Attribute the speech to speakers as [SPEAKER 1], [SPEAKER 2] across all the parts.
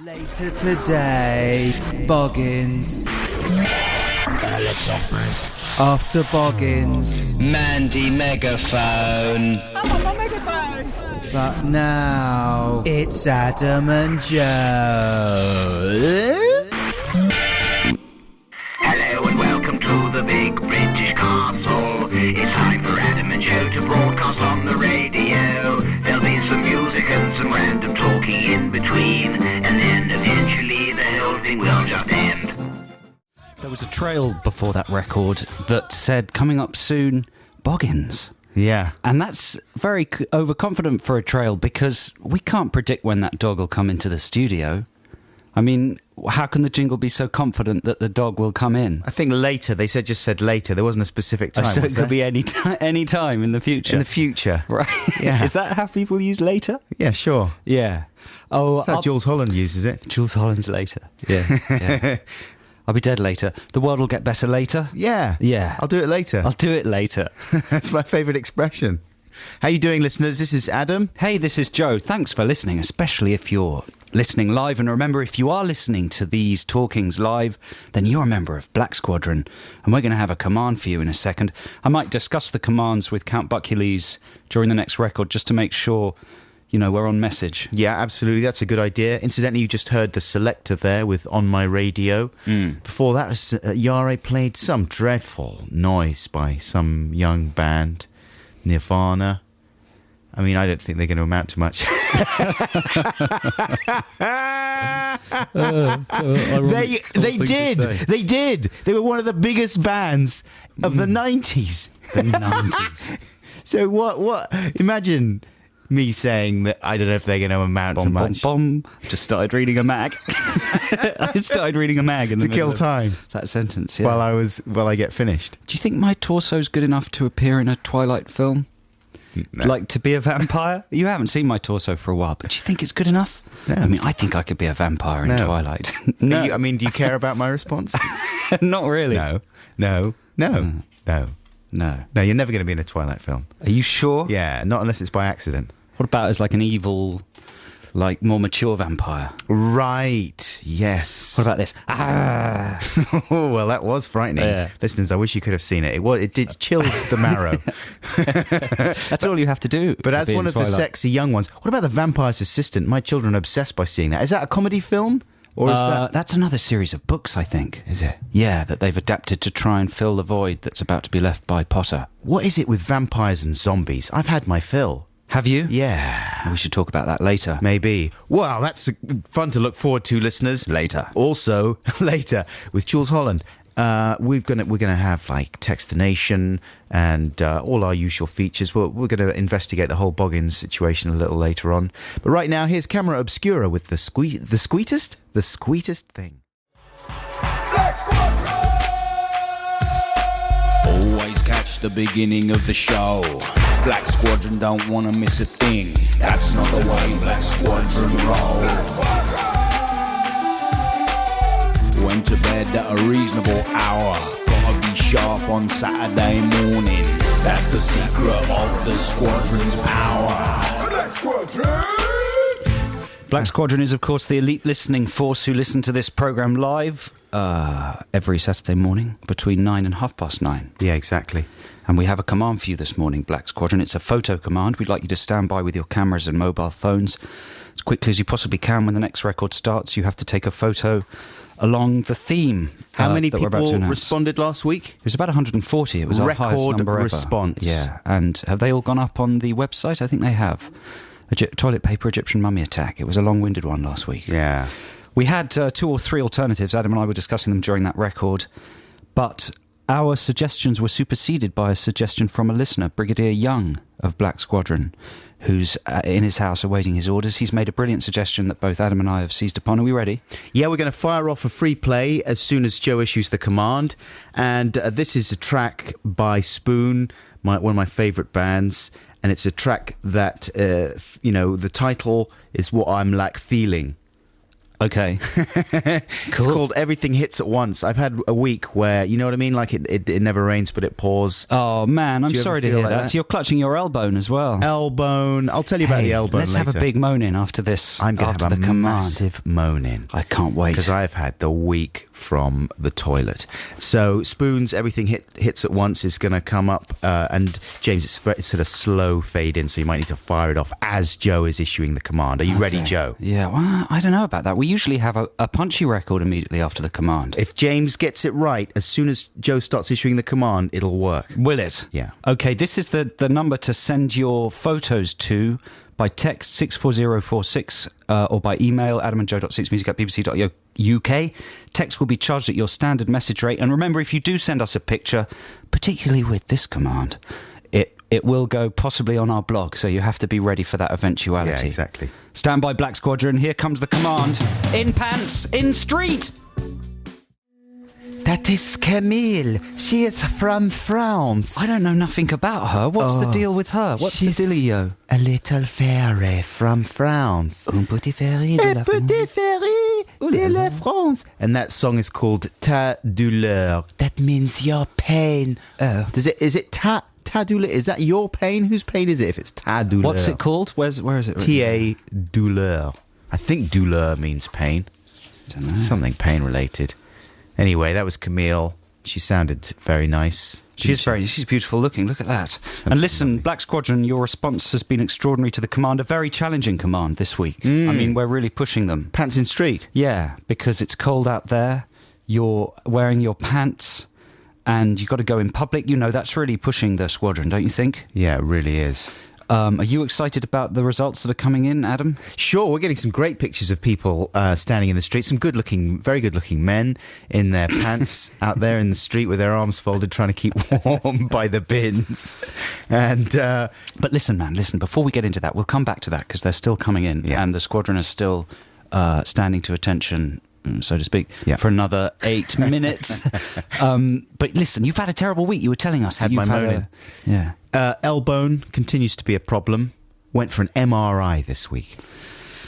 [SPEAKER 1] Later today, Boggins.
[SPEAKER 2] I'm gonna lick your face.
[SPEAKER 1] After Boggins.
[SPEAKER 3] Mandy Megaphone.
[SPEAKER 2] I'm on my megaphone.
[SPEAKER 1] But now, it's Adam and Joe.
[SPEAKER 4] Hello and welcome to the big British castle. It's time for Adam and Joe to broadcast on the radio. There'll be some music and some random talking in between, and then eventually the whole thing will just end.
[SPEAKER 5] There was a trail before that record that said, coming up soon, Boggins.
[SPEAKER 1] Yeah.
[SPEAKER 5] And that's very overconfident for a trail because we can't predict when that dog will come into the studio. I mean, how can the jingle be so confident that the dog will come in?
[SPEAKER 1] I think later. They just said later. There wasn't a specific time.
[SPEAKER 5] So it could be any time in the future.
[SPEAKER 1] In the future.
[SPEAKER 5] Right.
[SPEAKER 1] Yeah.
[SPEAKER 5] Is that how people use later?
[SPEAKER 1] Yeah, sure.
[SPEAKER 5] Yeah. Oh,
[SPEAKER 1] That's how Jules Holland uses it.
[SPEAKER 5] Jules Holland's later. Yeah. Yeah. I'll be dead later. The world will get better later.
[SPEAKER 1] Yeah.
[SPEAKER 5] Yeah.
[SPEAKER 1] I'll do it later.
[SPEAKER 5] I'll do it later.
[SPEAKER 1] That's my favourite expression. How you doing, listeners? This is Adam.
[SPEAKER 5] Hey, this is Joe. Thanks for listening, especially if you're listening live. And remember, if you are listening to these talkings live, then you're a member of Black Squadron. And we're going to have a command for you in a second. I might discuss the commands with Count Buckules during the next record just to make sure, you know, we're on message.
[SPEAKER 1] Yeah, absolutely. That's a good idea. Incidentally, you just heard the selector there with On My Radio. Before that, Yare played some dreadful noise by some young band, Nirvana. I mean, I don't think they're going to amount to much. They did. They were one of the biggest bands of the 90s.
[SPEAKER 5] The 90s.
[SPEAKER 1] So what? Imagine me saying that I don't know if they're going to amount to much.
[SPEAKER 5] Just started reading a mag. I started reading a mag in the
[SPEAKER 1] To kill
[SPEAKER 5] middle of
[SPEAKER 1] time.
[SPEAKER 5] that sentence. Yeah.
[SPEAKER 1] While I get finished.
[SPEAKER 5] Do you think my torso's good enough to appear in a Twilight film?
[SPEAKER 1] No.
[SPEAKER 5] Like to be a vampire? You haven't seen my torso for a while, but do you think it's good enough?
[SPEAKER 1] No.
[SPEAKER 5] I mean, I think I could be a vampire in
[SPEAKER 1] No.
[SPEAKER 5] Twilight.
[SPEAKER 1] No. Do you care about my response?
[SPEAKER 5] Not really.
[SPEAKER 1] No.
[SPEAKER 5] No.
[SPEAKER 1] No, you're never going to be in a Twilight film.
[SPEAKER 5] Are you sure?
[SPEAKER 1] Yeah, not unless it's by accident.
[SPEAKER 5] What about as like an evil, like more mature vampire?
[SPEAKER 1] Right, yes.
[SPEAKER 5] What about this? Ah!
[SPEAKER 1] Oh, well, that was frightening.
[SPEAKER 5] Yeah.
[SPEAKER 1] Listeners, I wish you could have seen it. It did chill the marrow.
[SPEAKER 5] That's all you have to do.
[SPEAKER 1] But
[SPEAKER 5] to
[SPEAKER 1] as
[SPEAKER 5] be
[SPEAKER 1] one
[SPEAKER 5] in
[SPEAKER 1] of the
[SPEAKER 5] Twilight.
[SPEAKER 1] sexy young ones, what about The Vampire's Assistant? My children are obsessed by seeing that. Is that a comedy film? Or is that...
[SPEAKER 5] That's another series of books, I think.
[SPEAKER 1] Is it?
[SPEAKER 5] Yeah, that they've adapted to try and fill the void that's about to be left by Potter.
[SPEAKER 1] What is it with vampires and zombies? I've had my fill.
[SPEAKER 5] Have you?
[SPEAKER 1] Yeah.
[SPEAKER 5] We should talk about that later.
[SPEAKER 1] Maybe. Well, that's fun to look forward to, listeners.
[SPEAKER 5] Later.
[SPEAKER 1] Also, later, with Jules Holland, we're gonna have like Text the Nation and all our usual features. We're going to investigate the whole Boggins situation a little later on. But right now, here's Camera Obscura with the squeetest thing.
[SPEAKER 2] Black Squadron! Always catch the beginning of the show. Black Squadron don't want to miss a thing. That's not the way Black Squadron roll. Black Squadron! Went to bed at a reasonable hour. Gotta be sharp on Saturday morning. That's the secret of the Squadron's power. Black Squadron!
[SPEAKER 5] Black Squadron is, of course, the elite listening force who listen to this programme live every Saturday morning between 9 and 9:30.
[SPEAKER 1] Yeah, exactly.
[SPEAKER 5] And we have a command for you this morning, Black Squadron. It's a photo command. We'd like you to stand by with your cameras and mobile phones as quickly as you possibly can. When the next record starts, you have to take a photo along the theme.
[SPEAKER 1] How many
[SPEAKER 5] that we're about to
[SPEAKER 1] people
[SPEAKER 5] announce.
[SPEAKER 1] responded last week?
[SPEAKER 5] It was about 140. It was our highest
[SPEAKER 1] Record
[SPEAKER 5] number ever.
[SPEAKER 1] response.
[SPEAKER 5] Yeah, and have they all gone up on the website? I think they have. Toilet paper Egyptian mummy attack. It was a long-winded one last week.
[SPEAKER 1] Yeah.
[SPEAKER 5] We had 2 or 3 alternatives. Adam and I were discussing them during that record. But our suggestions were superseded by a suggestion from a listener, Brigadier Young of Black Squadron, who's in his house awaiting his orders. He's made a brilliant suggestion that both Adam and I have seized upon. Are we ready?
[SPEAKER 1] Yeah, we're going to fire off a free play as soon as Joe issues the command. And this is a track by Spoon, one of my favourite bands. And it's a track that, the title is What I'm Like Feeling.
[SPEAKER 5] Okay.
[SPEAKER 1] It's called Everything Hits at Once. I've had a week where, you know what I mean? Like it never rains, but it pours.
[SPEAKER 5] Oh, man, I'm
[SPEAKER 1] Do you
[SPEAKER 5] sorry
[SPEAKER 1] ever
[SPEAKER 5] to
[SPEAKER 1] feel
[SPEAKER 5] hear
[SPEAKER 1] like
[SPEAKER 5] that.
[SPEAKER 1] that?
[SPEAKER 5] You're clutching your elbow as well.
[SPEAKER 1] Elbone. I'll tell you about the elbone
[SPEAKER 5] let's
[SPEAKER 1] later.
[SPEAKER 5] have a big moan-in after this.
[SPEAKER 1] I'm going to
[SPEAKER 5] after
[SPEAKER 1] have
[SPEAKER 5] the
[SPEAKER 1] a
[SPEAKER 5] command.
[SPEAKER 1] massive moan-in.
[SPEAKER 5] I can't wait.
[SPEAKER 1] Because I've had the week from the toilet. So Spoons, Everything Hits at Once is going to come up. And James, it's sort of slow fade in, so you might need to fire it off as Joe is issuing the command. Are you ready, Joe?
[SPEAKER 5] Yeah, well, I don't know about that. We usually have a punchy record immediately after the command.
[SPEAKER 1] If James gets it right, as soon as Joe starts issuing the command, it'll work.
[SPEAKER 5] Will it?
[SPEAKER 1] Yeah.
[SPEAKER 5] Okay, this is the number to send your photos to by text 64046 or by email adamandjoe.6music@bbc.uk. Text will be charged at your standard message rate. And remember, if you do send us a picture, particularly with this command, it will go possibly on our blog, so you have to be ready for that eventuality.
[SPEAKER 1] Yeah, exactly.
[SPEAKER 5] Stand by, Black Squadron. Here comes the command. In pants, in street.
[SPEAKER 1] That is Camille. She is from France.
[SPEAKER 5] I don't know nothing about her. What's the deal with her? What's the dealio?
[SPEAKER 1] A little fairy from France.
[SPEAKER 5] Un petit fairy de la
[SPEAKER 1] Petit fairy de la France. And that song is called Ta douleur. That means your pain. Is it ta douleur? Is that your pain? Whose pain is it if it's ta douleur?
[SPEAKER 5] What's it called? Where is it?
[SPEAKER 1] Ta douleur. I think douleur means pain.
[SPEAKER 5] I don't know.
[SPEAKER 1] Something pain related. Anyway, that was Camille. She sounded very nice.
[SPEAKER 5] She's beautiful looking. Look at that. And listen, Black Squadron, your response has been extraordinary to the command. A very challenging command this week. I mean, we're really pushing them.
[SPEAKER 1] Pants in street.
[SPEAKER 5] Yeah, because it's cold out there. You're wearing your pants and you've got to go in public. You know, that's really pushing the squadron, don't you think?
[SPEAKER 1] Yeah, it really is.
[SPEAKER 5] Are you excited about the results that are coming in, Adam?
[SPEAKER 1] Sure, we're getting some great pictures of people standing in the street. Some very good-looking men in their pants out there in the street with their arms folded, trying to keep warm by the bins. And
[SPEAKER 5] but listen, man, before we get into that, we'll come back to that because they're still coming in and the squadron is still standing to attention, so to speak, for another 8 minutes. But listen, you've had a terrible week. You were telling us.
[SPEAKER 1] Had my moaning. Elbone continues to be a problem. Went for an MRI this week.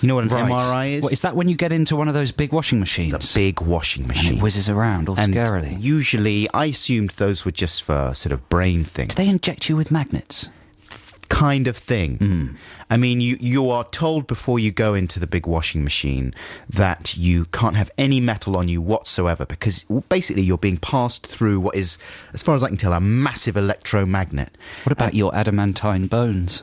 [SPEAKER 1] You know what an MRI is?
[SPEAKER 5] What, is that when you get into one of those big washing machines?
[SPEAKER 1] The big washing machine.
[SPEAKER 5] And it whizzes around all scarily.
[SPEAKER 1] Usually, I assumed those were just for sort of brain things.
[SPEAKER 5] Do they inject you with magnets?
[SPEAKER 1] Kind of thing. I mean, you are told before you go into the big washing machine that you can't have any metal on you whatsoever because basically you're being passed through what is, as far as I can tell, a massive electromagnet.
[SPEAKER 5] What about your adamantine bones?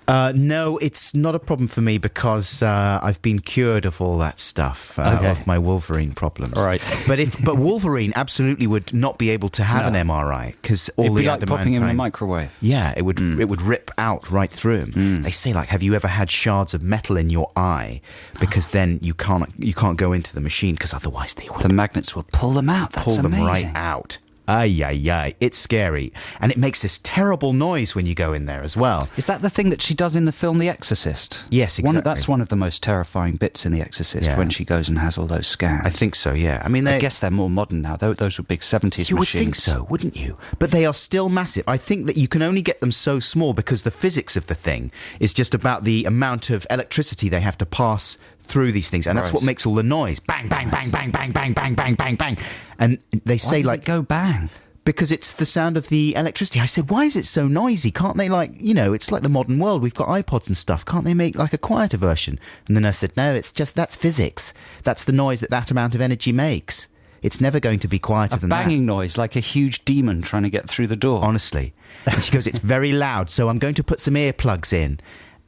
[SPEAKER 1] No, it's not a problem for me because I've been cured of all that stuff, of my Wolverine problems.
[SPEAKER 5] Right.
[SPEAKER 1] But Wolverine absolutely would not be able to have an MRI because all
[SPEAKER 5] It'd
[SPEAKER 1] the
[SPEAKER 5] be like
[SPEAKER 1] adamantine...
[SPEAKER 5] popping him in a microwave.
[SPEAKER 1] Yeah, it would rip out right through him. They say, like, have you ever had shards of metal in your eye? Because then you can't go into the machine because otherwise they would.
[SPEAKER 5] The magnets will pull them out. That's
[SPEAKER 1] pull them
[SPEAKER 5] amazing.
[SPEAKER 1] right out. Ay, ay, ay. It's scary. And it makes this terrible noise when you go in there as well.
[SPEAKER 5] Is that the thing that she does in the film The Exorcist?
[SPEAKER 1] Yes, exactly.
[SPEAKER 5] That's one of the most terrifying bits in The Exorcist, when she goes and has all those scans.
[SPEAKER 1] I think so, yeah. I mean,
[SPEAKER 5] I guess they're more modern now. Those were big 70s machines.
[SPEAKER 1] You would think so, wouldn't you? But they are still massive. I think that you can only get them so small because the physics of the thing is just about the amount of electricity they have to pass through these things, and that's what makes all the noise. Bang, bang, bang, bang, bang, bang, bang, bang, bang, bang. And they say,
[SPEAKER 5] Why does
[SPEAKER 1] like,
[SPEAKER 5] it go bang?
[SPEAKER 1] Because it's the sound of the electricity. I said, why is it so noisy? Can't they, like, you know, it's like the modern world. We've got iPods and stuff. Can't they make, like, a quieter version? And the nurse said, no, it's just, that's physics. That's the noise that amount of energy makes. It's never going to be quieter than that.
[SPEAKER 5] A banging noise, like a huge demon trying to get through the door.
[SPEAKER 1] Honestly. And she goes, it's very loud, so I'm going to put some earplugs in.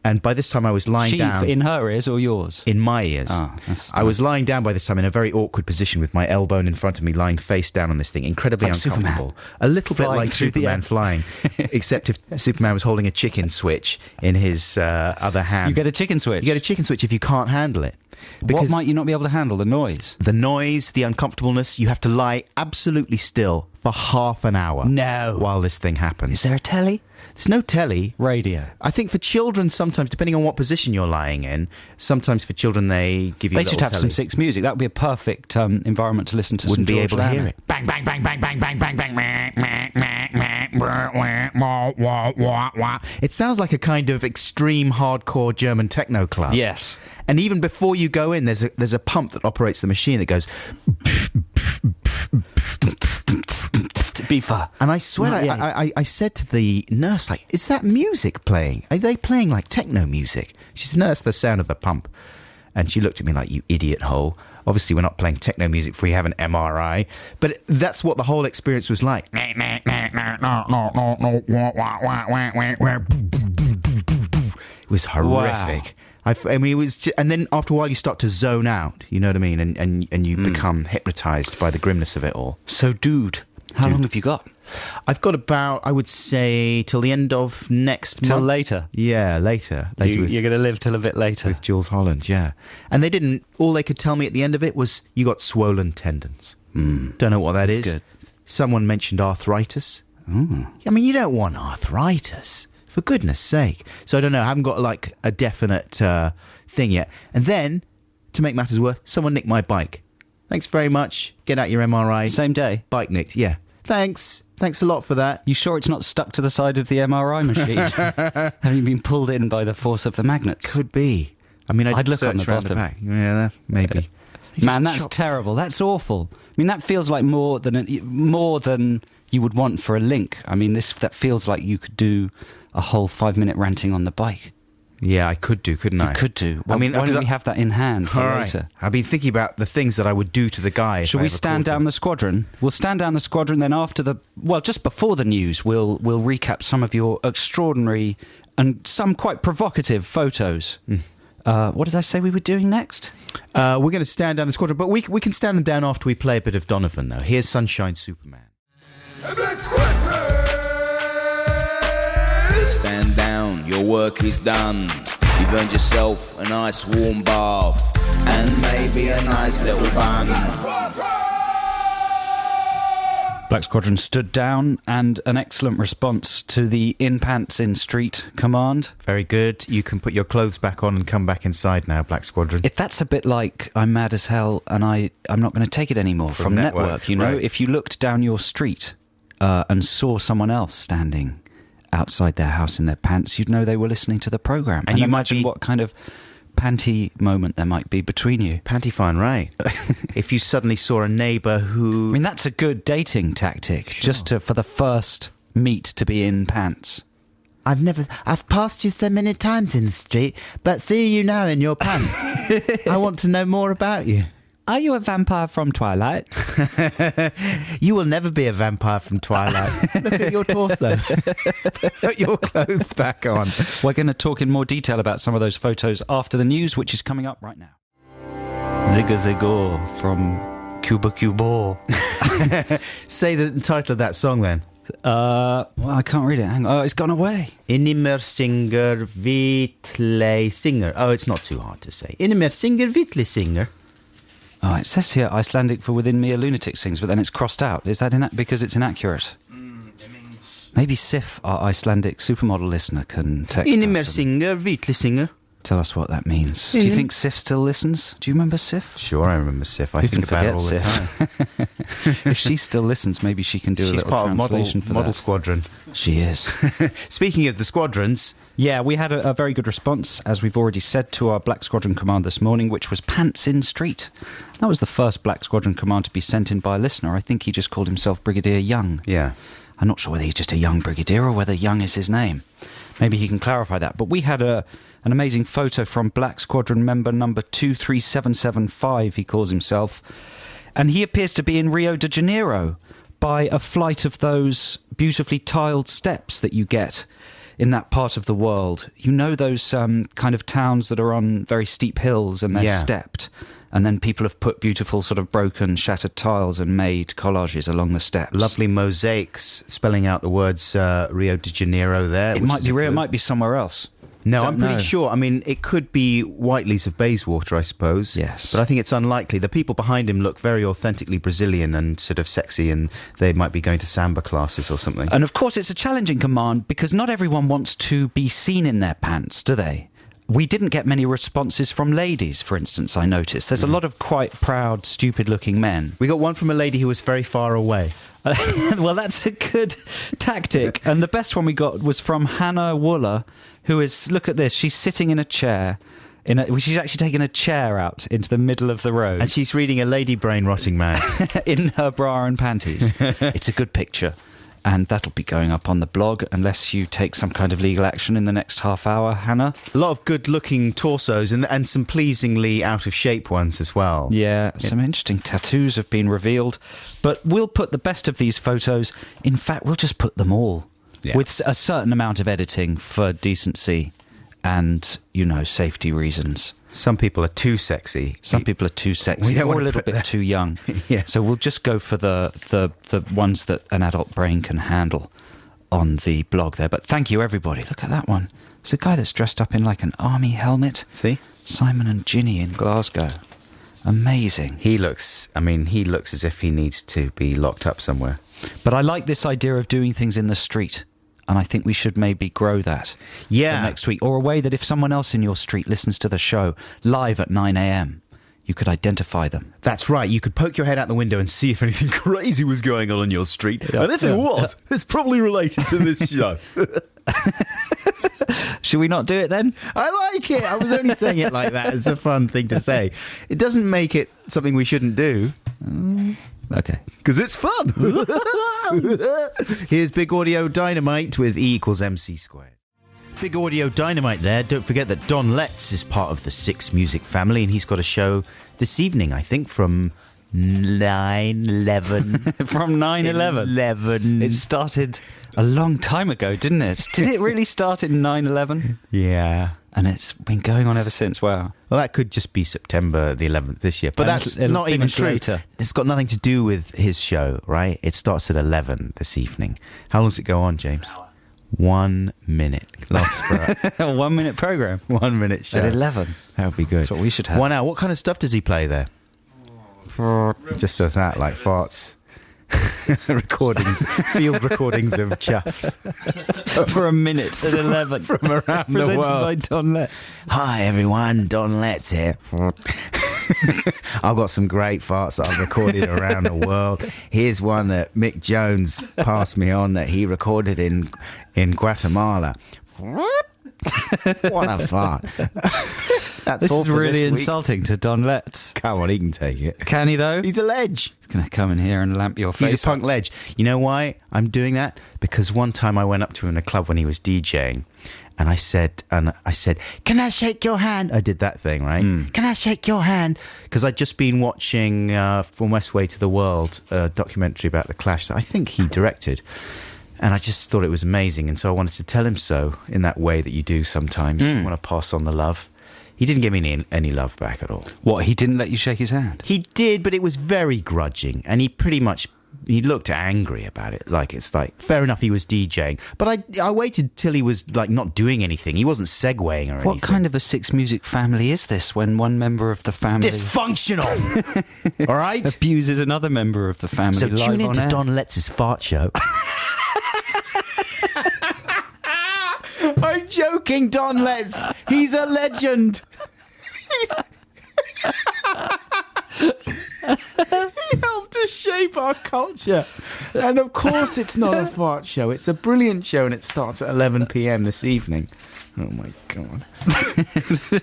[SPEAKER 1] And by this time I was lying down...
[SPEAKER 5] In her ears or yours?
[SPEAKER 1] In my ears.
[SPEAKER 5] Oh, that's
[SPEAKER 1] I was lying down by this time in a very awkward position with my elbow in front of me, lying face down on this thing, incredibly
[SPEAKER 5] like
[SPEAKER 1] uncomfortable.
[SPEAKER 5] Superman.
[SPEAKER 1] A little bit
[SPEAKER 5] Flying
[SPEAKER 1] like
[SPEAKER 5] through the
[SPEAKER 1] Superman
[SPEAKER 5] air.
[SPEAKER 1] flying, except if Superman was holding a chicken switch in his other hand.
[SPEAKER 5] You get a chicken switch?
[SPEAKER 1] You get a chicken switch if you can't handle it.
[SPEAKER 5] What might you not be able to handle? The noise?
[SPEAKER 1] The noise, the uncomfortableness, you have to lie absolutely still for half an hour.
[SPEAKER 5] No.
[SPEAKER 1] While this thing happens.
[SPEAKER 5] Is there a telly?
[SPEAKER 1] There's no telly.
[SPEAKER 5] Radio.
[SPEAKER 1] I think for children, sometimes, depending on what position you're lying in, sometimes for children they give you.
[SPEAKER 5] They should have some 6 music. That would be a perfect environment to listen to.
[SPEAKER 1] Wouldn't
[SPEAKER 5] some
[SPEAKER 1] be
[SPEAKER 5] George
[SPEAKER 1] able to
[SPEAKER 5] Lana.
[SPEAKER 1] hear it.
[SPEAKER 2] Bang, bang, bang, bang, bang, bang, bang, bang.
[SPEAKER 1] It sounds like a kind of extreme hardcore German techno club.
[SPEAKER 5] Yes.
[SPEAKER 1] And even before you go in, there's a pump that operates the machine that goes.
[SPEAKER 5] Beefer.
[SPEAKER 1] And I swear, I said to the nurse, like, is that music playing? Are they playing like techno music? She said, no, that's the sound of the pump. And she looked at me like, you idiot hole. Obviously, we're not playing techno music before you have an MRI. But that's what the whole experience was like. It was horrific. Wow. I mean, it was, and then after a while, you start to zone out. You know what I mean? And you become hypnotized by the grimness of it all.
[SPEAKER 5] So, dude, how long have you got?
[SPEAKER 1] I've got about, I would say, till the end of next month.
[SPEAKER 5] Till later?
[SPEAKER 1] Yeah, later.
[SPEAKER 5] You're going to live till a bit later.
[SPEAKER 1] With Jules Holland, yeah. And they didn't, all they could tell me at the end of it was, you got swollen tendons. Don't know what that's is. Good. Someone mentioned arthritis. I mean, you don't want arthritis, for goodness sake. So I don't know, I haven't got like a definite thing yet. And then, to make matters worse, someone nicked my bike. Thanks very much. Get out your MRI.
[SPEAKER 5] Same day?
[SPEAKER 1] Bike nicked, yeah. Thanks a lot for that.
[SPEAKER 5] You sure it's not stuck to the side of the MRI machine? Have you been pulled in by the force of the magnets?
[SPEAKER 1] Could be. I mean, I'd
[SPEAKER 5] look on the bottom.
[SPEAKER 1] Yeah, maybe.
[SPEAKER 5] Man, that's terrible. That's awful. I mean, that feels like more than you would want for a link. I mean, that feels like you could do a whole 5-minute ranting on the bike.
[SPEAKER 1] Yeah, I could do, couldn't I?
[SPEAKER 5] You could do. Well,
[SPEAKER 1] I mean,
[SPEAKER 5] why don't we have that in hand for later?
[SPEAKER 1] I've been thinking about the things that I would do to the guy.
[SPEAKER 5] Shall we stand down the Squadron? We'll stand down the Squadron, then just before the news, we'll recap some of your extraordinary and some quite provocative photos. What did I say we were doing next?
[SPEAKER 1] We're going to stand down the Squadron, but we can stand them down after we play a bit of Donovan, though. Here's Sunshine Superman.
[SPEAKER 2] Black Squadron! Stand down, your work is done. You've earned yourself a nice warm bath and maybe a nice little bun.
[SPEAKER 5] Black Squadron stood down, and an excellent response to the in pants in street command.
[SPEAKER 1] Very good. You can put your clothes back on and come back inside now, Black Squadron.
[SPEAKER 5] If that's a bit like I'm mad as hell and I'm not going to take it anymore from Network, you know? Right. If you looked down your street and saw someone else standing outside their house in their pants, you'd know they were listening to the programme. And you imagine what kind of panty moment there might be between you.
[SPEAKER 1] Panty fine, right. If you suddenly saw a neighbour who...
[SPEAKER 5] I mean, that's a good dating tactic, just for the first meet to be in pants.
[SPEAKER 1] I've passed you so many times in the street, but see you now in your pants. I want to know more about you.
[SPEAKER 5] Are you a vampire from Twilight?
[SPEAKER 1] You will never be a vampire from Twilight. Look at your torso. Put your clothes back on.
[SPEAKER 5] We're going to talk in more detail about some of those photos after the news, which is coming up right now. Zigga Zigor from Cuba Cubo.
[SPEAKER 1] Say the title of that song then.
[SPEAKER 5] Well, I can't read it. Hang on. Oh, it's gone away.
[SPEAKER 1] Inimer singer, vitle singer. Oh, it's not too hard to say. Inimer singer, vitle singer.
[SPEAKER 5] Oh, it says here Icelandic for within me a lunatic sings, but then it's crossed out. Is that because it's inaccurate?
[SPEAKER 2] It means...
[SPEAKER 5] Maybe Sif, our Icelandic supermodel listener, can text
[SPEAKER 1] Inimer
[SPEAKER 5] us.
[SPEAKER 1] singer, vitle singer.
[SPEAKER 5] Tell us what that means. Do you think Sif still listens? Do you remember Sif?
[SPEAKER 1] Sure, I remember Sif. I think about it all the time.
[SPEAKER 5] If she still listens, maybe she can do a little translation for that.
[SPEAKER 1] Model Squadron.
[SPEAKER 5] She is.
[SPEAKER 1] Speaking of the squadrons...
[SPEAKER 5] Yeah, we had a very good response, as we've already said, to our Black Squadron command this morning, which was Pants in Street. That was the first Black Squadron command to be sent in by a listener. I think he just called himself Brigadier Young.
[SPEAKER 1] Yeah.
[SPEAKER 5] I'm not sure whether he's just a young brigadier or whether Young is his name. Maybe he can clarify that. But we had an amazing photo from Black Squadron member number 23775, he calls himself. And he appears to be in Rio de Janeiro by a flight of those beautifully tiled steps that you get in that part of the world. You know those kind of towns that are on very steep hills and they're stepped. And then people have put beautiful sort of broken, shattered tiles and made collages along the steps.
[SPEAKER 1] Lovely mosaics spelling out the words Rio de Janeiro there.
[SPEAKER 5] It might be Rio, it might be somewhere else.
[SPEAKER 1] No, I'm pretty sure. I mean, it could be Whiteley's of Bayswater, I suppose.
[SPEAKER 5] Yes.
[SPEAKER 1] But I think it's unlikely. The people behind him look very authentically Brazilian and sort of sexy, and they might be going to samba classes or something.
[SPEAKER 5] And of course, it's a challenging command because not everyone wants to be seen in their pants, do they? We didn't get many responses from ladies, for instance, I noticed. There's a lot of quite proud, stupid-looking men.
[SPEAKER 1] We got one from a lady who was very far away.
[SPEAKER 5] Well, that's a good tactic. And the best one we got was from Hannah Wooler, who is, look at this, she's sitting in a chair She's actually taken a chair out into the middle of the road.
[SPEAKER 1] And she's reading a Lady Brain Rotting Man.
[SPEAKER 5] In her bra and panties. It's a good picture. And that'll be going up on the blog unless you take some kind of legal action in the next half hour, Hannah.
[SPEAKER 1] A lot of good-looking torsos and some pleasingly out-of-shape ones as well.
[SPEAKER 5] Yeah, some interesting tattoos have been revealed. But we'll put the best of these photos. In fact, we'll just put them all. Yeah. With a certain amount of editing for decency and, safety reasons.
[SPEAKER 1] Some people are too sexy.
[SPEAKER 5] Some people are too sexy or a little bit too young.
[SPEAKER 1] Yeah.
[SPEAKER 5] So we'll just go for the ones that an adult brain can handle on the blog there. But thank you, everybody. Look at that one. It's a guy that's dressed up in like an army helmet.
[SPEAKER 1] See?
[SPEAKER 5] Simon and Ginny in Glasgow. Amazing.
[SPEAKER 1] He looks as if he needs to be locked up somewhere.
[SPEAKER 5] But I like this idea of doing things in the street. And I think we should maybe grow that for next week. Or a way that if someone else in your street listens to the show live at 9 a.m, you could identify them.
[SPEAKER 1] That's right. You could poke your head out the window and see if anything crazy was going on in your street. And if it was, it's probably related to this show.
[SPEAKER 5] Should we not do it then?
[SPEAKER 1] I like it. I was only saying it like that as a fun thing to say. It doesn't make it something we shouldn't do.
[SPEAKER 5] Okay.
[SPEAKER 1] Because it's fun. Here's Big Audio Dynamite with E = MC squared. Big Audio Dynamite there. Don't forget that Don Letts is part of the Six Music family, and he's got a show this evening, I think, from 9/11.
[SPEAKER 5] From 9/11?
[SPEAKER 1] 11.
[SPEAKER 5] It started a long time ago, didn't it? Did it really start in 9/11?
[SPEAKER 1] Yeah.
[SPEAKER 5] And it's been going on ever since. Wow.
[SPEAKER 1] Well, that could just be September the 11th this year. But that's not even true.
[SPEAKER 5] Later.
[SPEAKER 1] It's got nothing to do with his show, right? It starts at 11 this evening. How long does it go on, James? 1 minute. Lasts for
[SPEAKER 5] a 1 minute programme. 1
[SPEAKER 1] minute show.
[SPEAKER 5] At 11.
[SPEAKER 1] That would be good.
[SPEAKER 5] That's what we should have.
[SPEAKER 1] 1 hour. What kind of stuff does he play there? Just does that, like farts. Field recordings of chuffs.
[SPEAKER 5] For a minute at 11.
[SPEAKER 1] From around the world.
[SPEAKER 5] Presented by Don Letts.
[SPEAKER 1] Hi everyone, Don Letts here. I've got some great farts that I've recorded around the world. Here's one that Mick Jones passed me on that he recorded in Guatemala. What a fart.
[SPEAKER 5] This is really insulting to Don Letts.
[SPEAKER 1] Come on, he can take it.
[SPEAKER 5] Can he, though?
[SPEAKER 1] He's a ledge.
[SPEAKER 5] He's going to come in here and lamp your face.
[SPEAKER 1] He's a punk ledge. You know why I'm doing that? Because one time I went up to him in a club when he was DJing, and I said, "Can I shake your hand?" I did that thing, right? Can I shake your hand? Because I'd just been watching From Westway to the World, a documentary about the Clash that I think he directed. And I just thought it was amazing. And so I wanted to tell him so in that way that you do sometimes. You want to pass on the love. He didn't give me any love back at all.
[SPEAKER 5] What, he didn't let you shake his hand?
[SPEAKER 1] He did, but it was very grudging. And he looked angry about it. Like, it's like, fair enough, he was DJing. But I waited till he was, like, not doing anything. He wasn't segueing or anything.
[SPEAKER 5] What kind of a Six Music family is this when one member of the family...
[SPEAKER 1] Dysfunctional! All right?
[SPEAKER 5] Abuses another member of the family
[SPEAKER 1] so
[SPEAKER 5] live
[SPEAKER 1] tune in to
[SPEAKER 5] air.
[SPEAKER 1] Don Letts' fart show. I'm joking, Don Letts. He's a legend. He helped to shape our culture. And of course it's not a fart show. It's a brilliant show, and it starts at 11 p.m. this evening. Oh my God.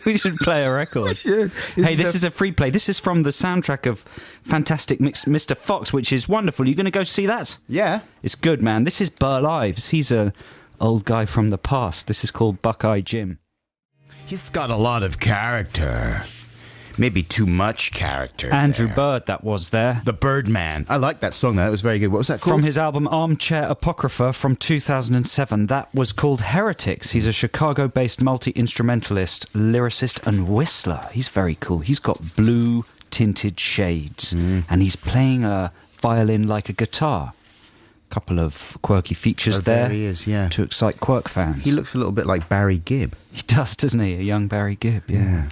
[SPEAKER 5] We should play a record.
[SPEAKER 1] We should.
[SPEAKER 5] This is a free play. This is from the soundtrack of Fantastic Mr. Fox, which is wonderful. You going to go see that?
[SPEAKER 1] Yeah.
[SPEAKER 5] It's good, man. This is Burl Ives. He's a old guy from the past. This is called Buckeye Jim.
[SPEAKER 1] He's got a lot of character. Maybe too much character.
[SPEAKER 5] Andrew
[SPEAKER 1] there.
[SPEAKER 5] Bird, that was there.
[SPEAKER 1] The Birdman. I like that song, though. That was very good. What was that called?
[SPEAKER 5] From his album Armchair Apocrypha from 2007. That was called Heretics. He's a Chicago-based multi-instrumentalist, lyricist and whistler. He's very cool. He's got blue-tinted shades. And he's playing a violin like a guitar. Couple of quirky features there.
[SPEAKER 1] He is, yeah.
[SPEAKER 5] To excite Quirk fans.
[SPEAKER 1] He looks a little bit like Barry Gibb.
[SPEAKER 5] He does, doesn't he? A young Barry Gibb, yeah.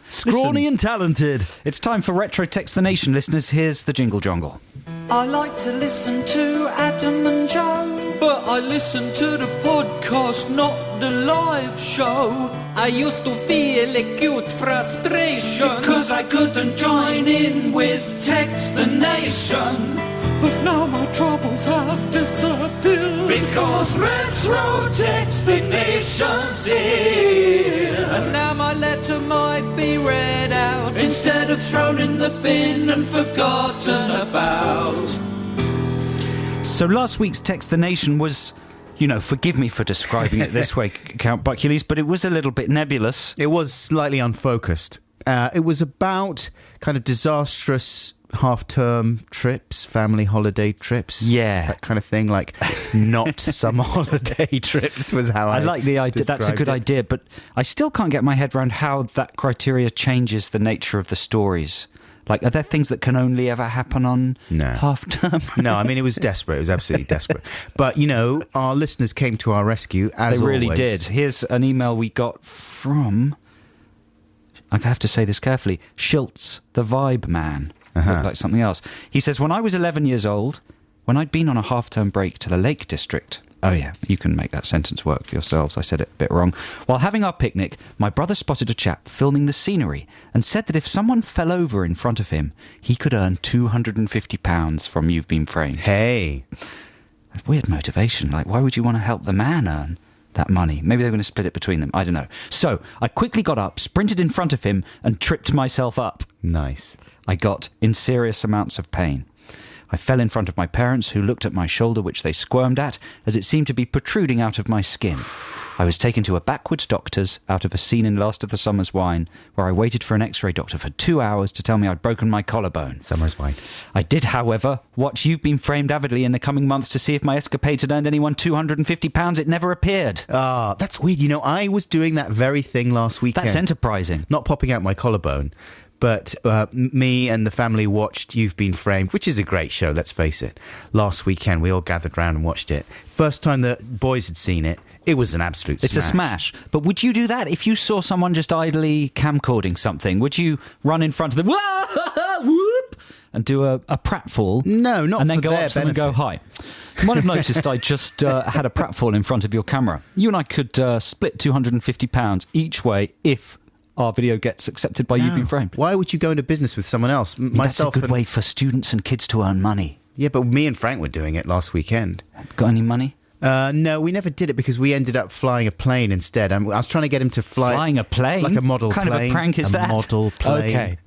[SPEAKER 1] Scrawny and talented.
[SPEAKER 5] It's time for Retro Text the Nation, listeners. Here's the jingle jongle.
[SPEAKER 6] I like to listen to Adam and Joe, but I listen to the podcast, not the live show. I used to feel acute frustration because I couldn't join in with Text the Nation. But now my troubles have disappeared because Retro Text the Nation's here. And now my letters might be read out instead of thrown in the bin and forgotten about.
[SPEAKER 5] So last week's Text the Nation was, forgive me for describing it this way, Count Buckules, but it was a little bit nebulous.
[SPEAKER 1] It was slightly unfocused. It was about kind of disastrous half-term trips, family holiday trips.
[SPEAKER 5] Yeah.
[SPEAKER 1] That kind of thing, like not summer holiday trips was how I
[SPEAKER 5] like the idea. That's a good idea, but I still can't get my head around how that criteria changes the nature of the stories. Like, are there things that can only ever happen on half-term?
[SPEAKER 1] No, I mean, it was desperate. It was absolutely desperate. But, our listeners came to our rescue, as
[SPEAKER 5] They really
[SPEAKER 1] always.
[SPEAKER 5] did. Here's an email we got from, I have to say this carefully, Schultz, the Vibe Man. Looked like something else. He says, when I was 11 years old, when I'd been on a half-term break to the Lake District... Oh, yeah, you can make that sentence work for yourselves. I said it a bit wrong. While having our picnic, my brother spotted a chap filming the scenery and said that if someone fell over in front of him, he could earn £250 from You've Been Framed.
[SPEAKER 1] Hey.
[SPEAKER 5] Weird motivation. Like, why would you want to help the man earn that money? Maybe they're going to split it between them. I don't know. So I quickly got up, sprinted in front of him and tripped myself up.
[SPEAKER 1] Nice.
[SPEAKER 5] I got in serious amounts of pain. I fell in front of my parents, who looked at my shoulder, which they squirmed at, as it seemed to be protruding out of my skin. I was taken to a backwards doctor's out of a scene in Last of the Summer's Wine, where I waited for an X-ray doctor for 2 hours to tell me I'd broken my collarbone.
[SPEAKER 1] Summer's Wine.
[SPEAKER 5] I did, however, watch You've Been Framed avidly in the coming months to see if my escapades had earned anyone £250. It never appeared.
[SPEAKER 1] Ah, that's weird. I was doing that very thing last weekend.
[SPEAKER 5] That's enterprising.
[SPEAKER 1] Not popping out my collarbone. But me and the family watched You've Been Framed, which is a great show, let's face it. Last weekend, we all gathered round and watched it. First time the boys had seen it, it was an absolute smash.
[SPEAKER 5] It's a smash. But would you do that if you saw someone just idly camcording something? Would you run in front of them, whoop, and do a pratfall?
[SPEAKER 1] No, not
[SPEAKER 5] and then
[SPEAKER 1] for
[SPEAKER 5] go
[SPEAKER 1] their
[SPEAKER 5] up to them and go, hi. You might have noticed I just had a pratfall in front of your camera. You and I could split £250 each way if our video gets accepted by You've Been Framed.
[SPEAKER 1] Why would you go into business with someone else?
[SPEAKER 5] That's a good way for students and kids to earn money.
[SPEAKER 1] Yeah, but me and Frank were doing it last weekend.
[SPEAKER 5] Got any money?
[SPEAKER 1] No, we never did it because we ended up flying a plane instead. I was trying to get him to fly...
[SPEAKER 5] Flying a plane?
[SPEAKER 1] Like a model
[SPEAKER 5] what
[SPEAKER 1] plane.
[SPEAKER 5] Kind of a prank is that?
[SPEAKER 1] A model plane.
[SPEAKER 5] Okay.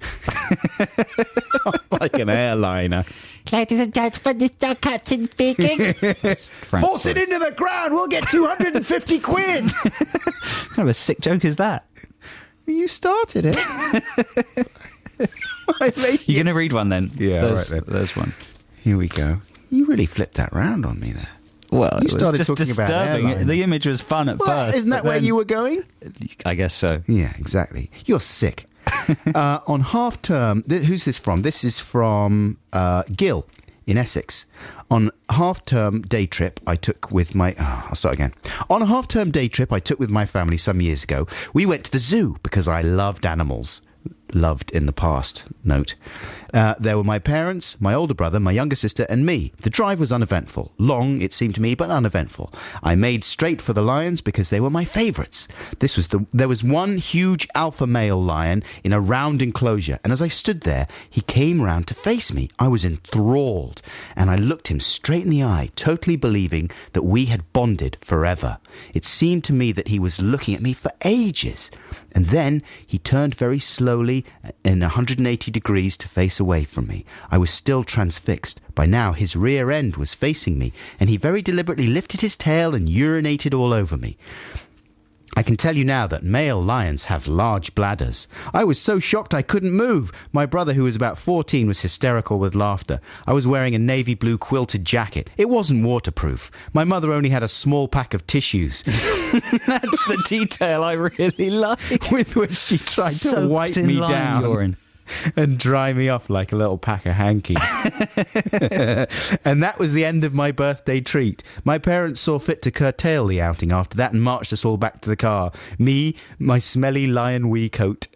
[SPEAKER 1] Like an airliner.
[SPEAKER 7] Ladies and gentlemen, this is our captain speaking.
[SPEAKER 1] Force it into the ground, we'll get 250 quid.
[SPEAKER 5] What kind of a sick joke is that?
[SPEAKER 1] You started it.
[SPEAKER 5] You're going to read one then?
[SPEAKER 1] Yeah,
[SPEAKER 5] there's,
[SPEAKER 1] right then.
[SPEAKER 5] There's one.
[SPEAKER 1] Here we go. You really flipped that round on me there.
[SPEAKER 5] Well,
[SPEAKER 1] You
[SPEAKER 5] it was
[SPEAKER 1] started
[SPEAKER 5] just
[SPEAKER 1] talking about
[SPEAKER 5] disturbing.
[SPEAKER 1] airlines.
[SPEAKER 5] The image was fun at first.
[SPEAKER 1] Isn't that
[SPEAKER 5] but
[SPEAKER 1] where
[SPEAKER 5] then-
[SPEAKER 1] you were going?
[SPEAKER 5] I guess so.
[SPEAKER 1] Yeah, exactly. You're sick. On half term, who's this from? This is from Gil in Essex. On a half-term day trip I took with my... I'll start again. On a half-term day trip I took with my family some years ago, we went to the zoo because I loved animals. Loved in the past, note. There were my parents, my older brother, my younger sister, and me. The drive was uneventful. Long, it seemed to me, but uneventful. I made straight for the lions because they were my favourites. There was one huge alpha male lion in a round enclosure, and as I stood there, he came round to face me. I was enthralled, and I looked him straight in the eye, totally believing that we had bonded forever. It seemed to me that he was looking at me for ages. And then he turned very slowly in 180 degrees to face away from me. I was still transfixed. By now, his rear end was facing me, and he very deliberately lifted his tail and urinated all over me. I can tell you now that male lions have large bladders. I was so shocked I couldn't move. My brother, who was about 14, was hysterical with laughter. I was wearing a navy blue quilted jacket. It wasn't waterproof. My mother only had a small pack of tissues.
[SPEAKER 5] That's the detail I really like.
[SPEAKER 1] With which she tried to wipe me down.
[SPEAKER 5] Urine.
[SPEAKER 1] And dry me off like a little pack of hankies. And that was the end of my birthday treat. My parents saw fit to curtail the outing after that and marched us all back to the car. Me, my smelly lion wee coat,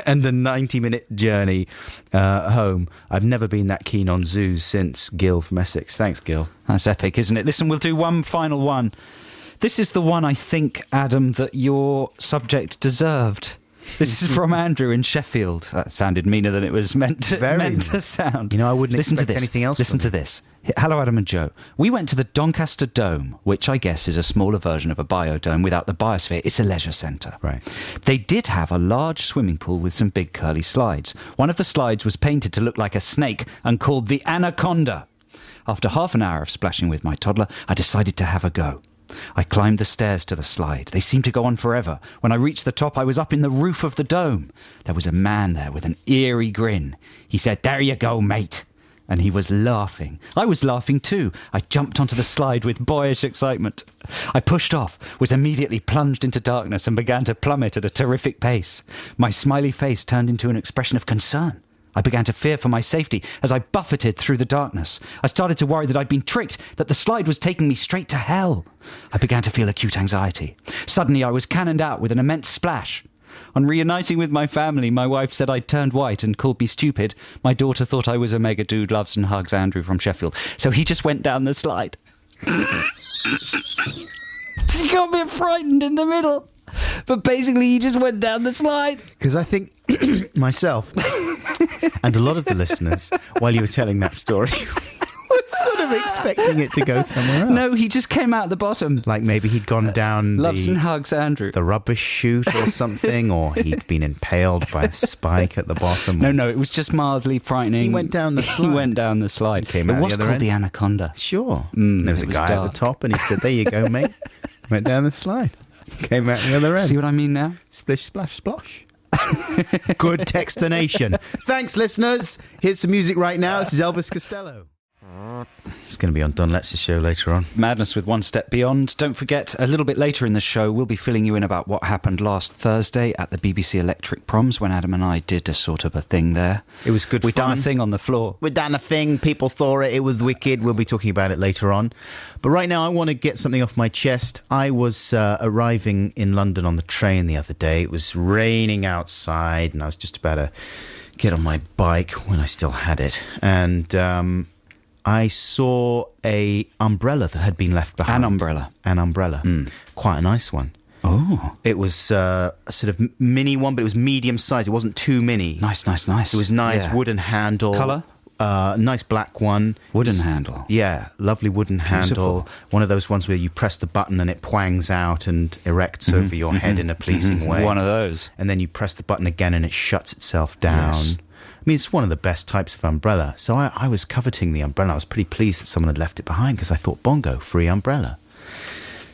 [SPEAKER 1] and a 90-minute journey home. I've never been that keen on zoos since. Gil from Essex. Thanks, Gil.
[SPEAKER 5] That's epic, isn't it? Listen, we'll do one final one. This is the one I think, Adam, that your subject deserved. This is from Andrew in Sheffield. That sounded meaner than it was meant to sound.
[SPEAKER 1] You know, I wouldn't
[SPEAKER 5] Listen to
[SPEAKER 1] expect
[SPEAKER 5] this.
[SPEAKER 1] anything else
[SPEAKER 5] Listen
[SPEAKER 1] from
[SPEAKER 5] to this. Hello, Adam and Joe. We went to the Doncaster Dome, which I guess is a smaller version of a biodome without the biosphere. It's a leisure centre.
[SPEAKER 1] Right.
[SPEAKER 5] They did have a large swimming pool with some big curly slides. One of the slides was painted to look like a snake and called the Anaconda. After half an hour of splashing with my toddler, I decided to have a go. I climbed the stairs to the slide. They seemed to go on forever. When I reached the top, I was up in the roof of the dome. There was a man there with an eerie grin. He said, "There you go, mate." And he was laughing. I was laughing too. I jumped onto the slide with boyish excitement. I pushed off, was immediately plunged into darkness and began to plummet at a terrific pace. My smiley face turned into an expression of concern. I began to fear for my safety as I buffeted through the darkness. I started to worry that I'd been tricked, that the slide was taking me straight to hell. I began to feel acute anxiety. Suddenly I was cannoned out with an immense splash. On reuniting with my family, my wife said I'd turned white and called me stupid. My daughter thought I was a mega dude, loves and hugs Andrew from Sheffield. So he just went down the slide. She got a bit frightened in the middle. But basically he just went down the slide.
[SPEAKER 1] Because I think myself and a lot of the listeners, while you were telling that story, was sort of expecting it to go somewhere else.
[SPEAKER 5] No, he just came out the bottom.
[SPEAKER 1] Like maybe he'd gone down
[SPEAKER 5] Loves and hugs Andrew.
[SPEAKER 1] the rubbish chute or something, or he'd been impaled by a spike at the bottom.
[SPEAKER 5] No, it was just mildly frightening.
[SPEAKER 1] He went down the slide.
[SPEAKER 5] He went down the slide.
[SPEAKER 1] Came
[SPEAKER 5] It
[SPEAKER 1] out
[SPEAKER 5] was
[SPEAKER 1] the other
[SPEAKER 5] called
[SPEAKER 1] end.
[SPEAKER 5] the Anaconda.
[SPEAKER 1] Sure.
[SPEAKER 5] Mm,
[SPEAKER 1] there was
[SPEAKER 5] it
[SPEAKER 1] a
[SPEAKER 5] was
[SPEAKER 1] guy
[SPEAKER 5] dark.
[SPEAKER 1] at the top and he said, "There you go, mate." Went down the slide. Came out the other end.
[SPEAKER 5] See what I mean now?
[SPEAKER 1] Splish, splash, splosh. Good textination. Thanks, listeners. Here's some music right now. This is Elvis Costello. It's going to be on Don Letts' show later on.
[SPEAKER 5] Madness with One Step Beyond. Don't forget, a little bit later in the show, we'll be filling you in about what happened last Thursday at the BBC Electric Proms when Adam and I did a sort of a thing there.
[SPEAKER 1] It was good
[SPEAKER 5] We
[SPEAKER 1] fun.
[SPEAKER 5] done a thing on the floor.
[SPEAKER 1] We done a thing. People saw it. It was wicked. We'll be talking about it later on. But right now, I want to get something off my chest. I was arriving in London on the train the other day. It was raining outside, and I was just about to get on my bike when I still had it. And I saw a umbrella that had been left behind.
[SPEAKER 5] An umbrella.
[SPEAKER 1] An umbrella. Quite a nice one.
[SPEAKER 5] Oh.
[SPEAKER 1] It was a sort of mini one, but it was medium size. It wasn't too mini.
[SPEAKER 5] Nice.
[SPEAKER 1] It was nice,
[SPEAKER 5] Yeah.
[SPEAKER 1] wooden handle.
[SPEAKER 5] Colour?
[SPEAKER 1] Nice black one.
[SPEAKER 5] Wooden handle.
[SPEAKER 1] Yeah, lovely wooden handle. One of those ones where you press the button and it pwangs out and erects over your head in a pleasing way.
[SPEAKER 5] One of those.
[SPEAKER 1] And then you press the button again and it shuts itself down.
[SPEAKER 5] Yes.
[SPEAKER 1] I mean, it's one of the best types of umbrella. So I was coveting the umbrella. I was pretty pleased that someone had left it behind because I thought, bongo, free umbrella.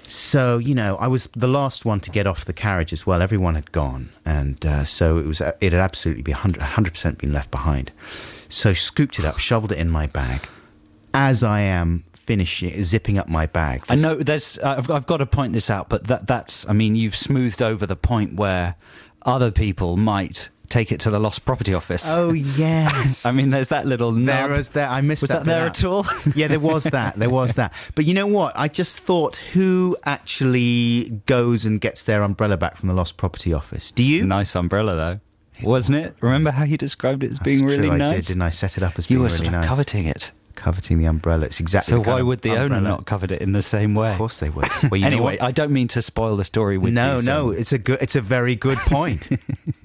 [SPEAKER 1] So, you know, I was the last one to get off the carriage as well. Everyone had gone. And so it had absolutely been 100% been left behind. So scooped it up, shoveled it in my bag. As I am zipping up my bag.
[SPEAKER 5] I know there's. I've got to point this out, but that's. I mean, you've smoothed over the point where other people might take it to the lost property office.
[SPEAKER 1] Oh, yes.
[SPEAKER 5] I mean, there's that little nub.
[SPEAKER 1] There was that. I missed
[SPEAKER 5] Was
[SPEAKER 1] that
[SPEAKER 5] that there
[SPEAKER 1] bit
[SPEAKER 5] at all?
[SPEAKER 1] Yeah, there was that. There was that. But you know what? I just thought, who actually goes and gets their umbrella back from the lost property office? Do you?
[SPEAKER 5] Nice umbrella, though. Wasn't it? Remember how you described it as being
[SPEAKER 1] That's
[SPEAKER 5] really
[SPEAKER 1] true,
[SPEAKER 5] nice?
[SPEAKER 1] I did, didn't I? Set it up as
[SPEAKER 5] You
[SPEAKER 1] being
[SPEAKER 5] were
[SPEAKER 1] really
[SPEAKER 5] sort of
[SPEAKER 1] nice.
[SPEAKER 5] coveting it.
[SPEAKER 1] Coveting the umbrella. It's exactly
[SPEAKER 5] So
[SPEAKER 1] the kind
[SPEAKER 5] why
[SPEAKER 1] of
[SPEAKER 5] would the owner
[SPEAKER 1] umbrella.
[SPEAKER 5] not covet it in the same way?
[SPEAKER 1] Of course they would. Well, you know
[SPEAKER 5] Anyway,
[SPEAKER 1] what?
[SPEAKER 5] I don't mean to spoil the story with
[SPEAKER 1] No,
[SPEAKER 5] these,
[SPEAKER 1] it's a very good point.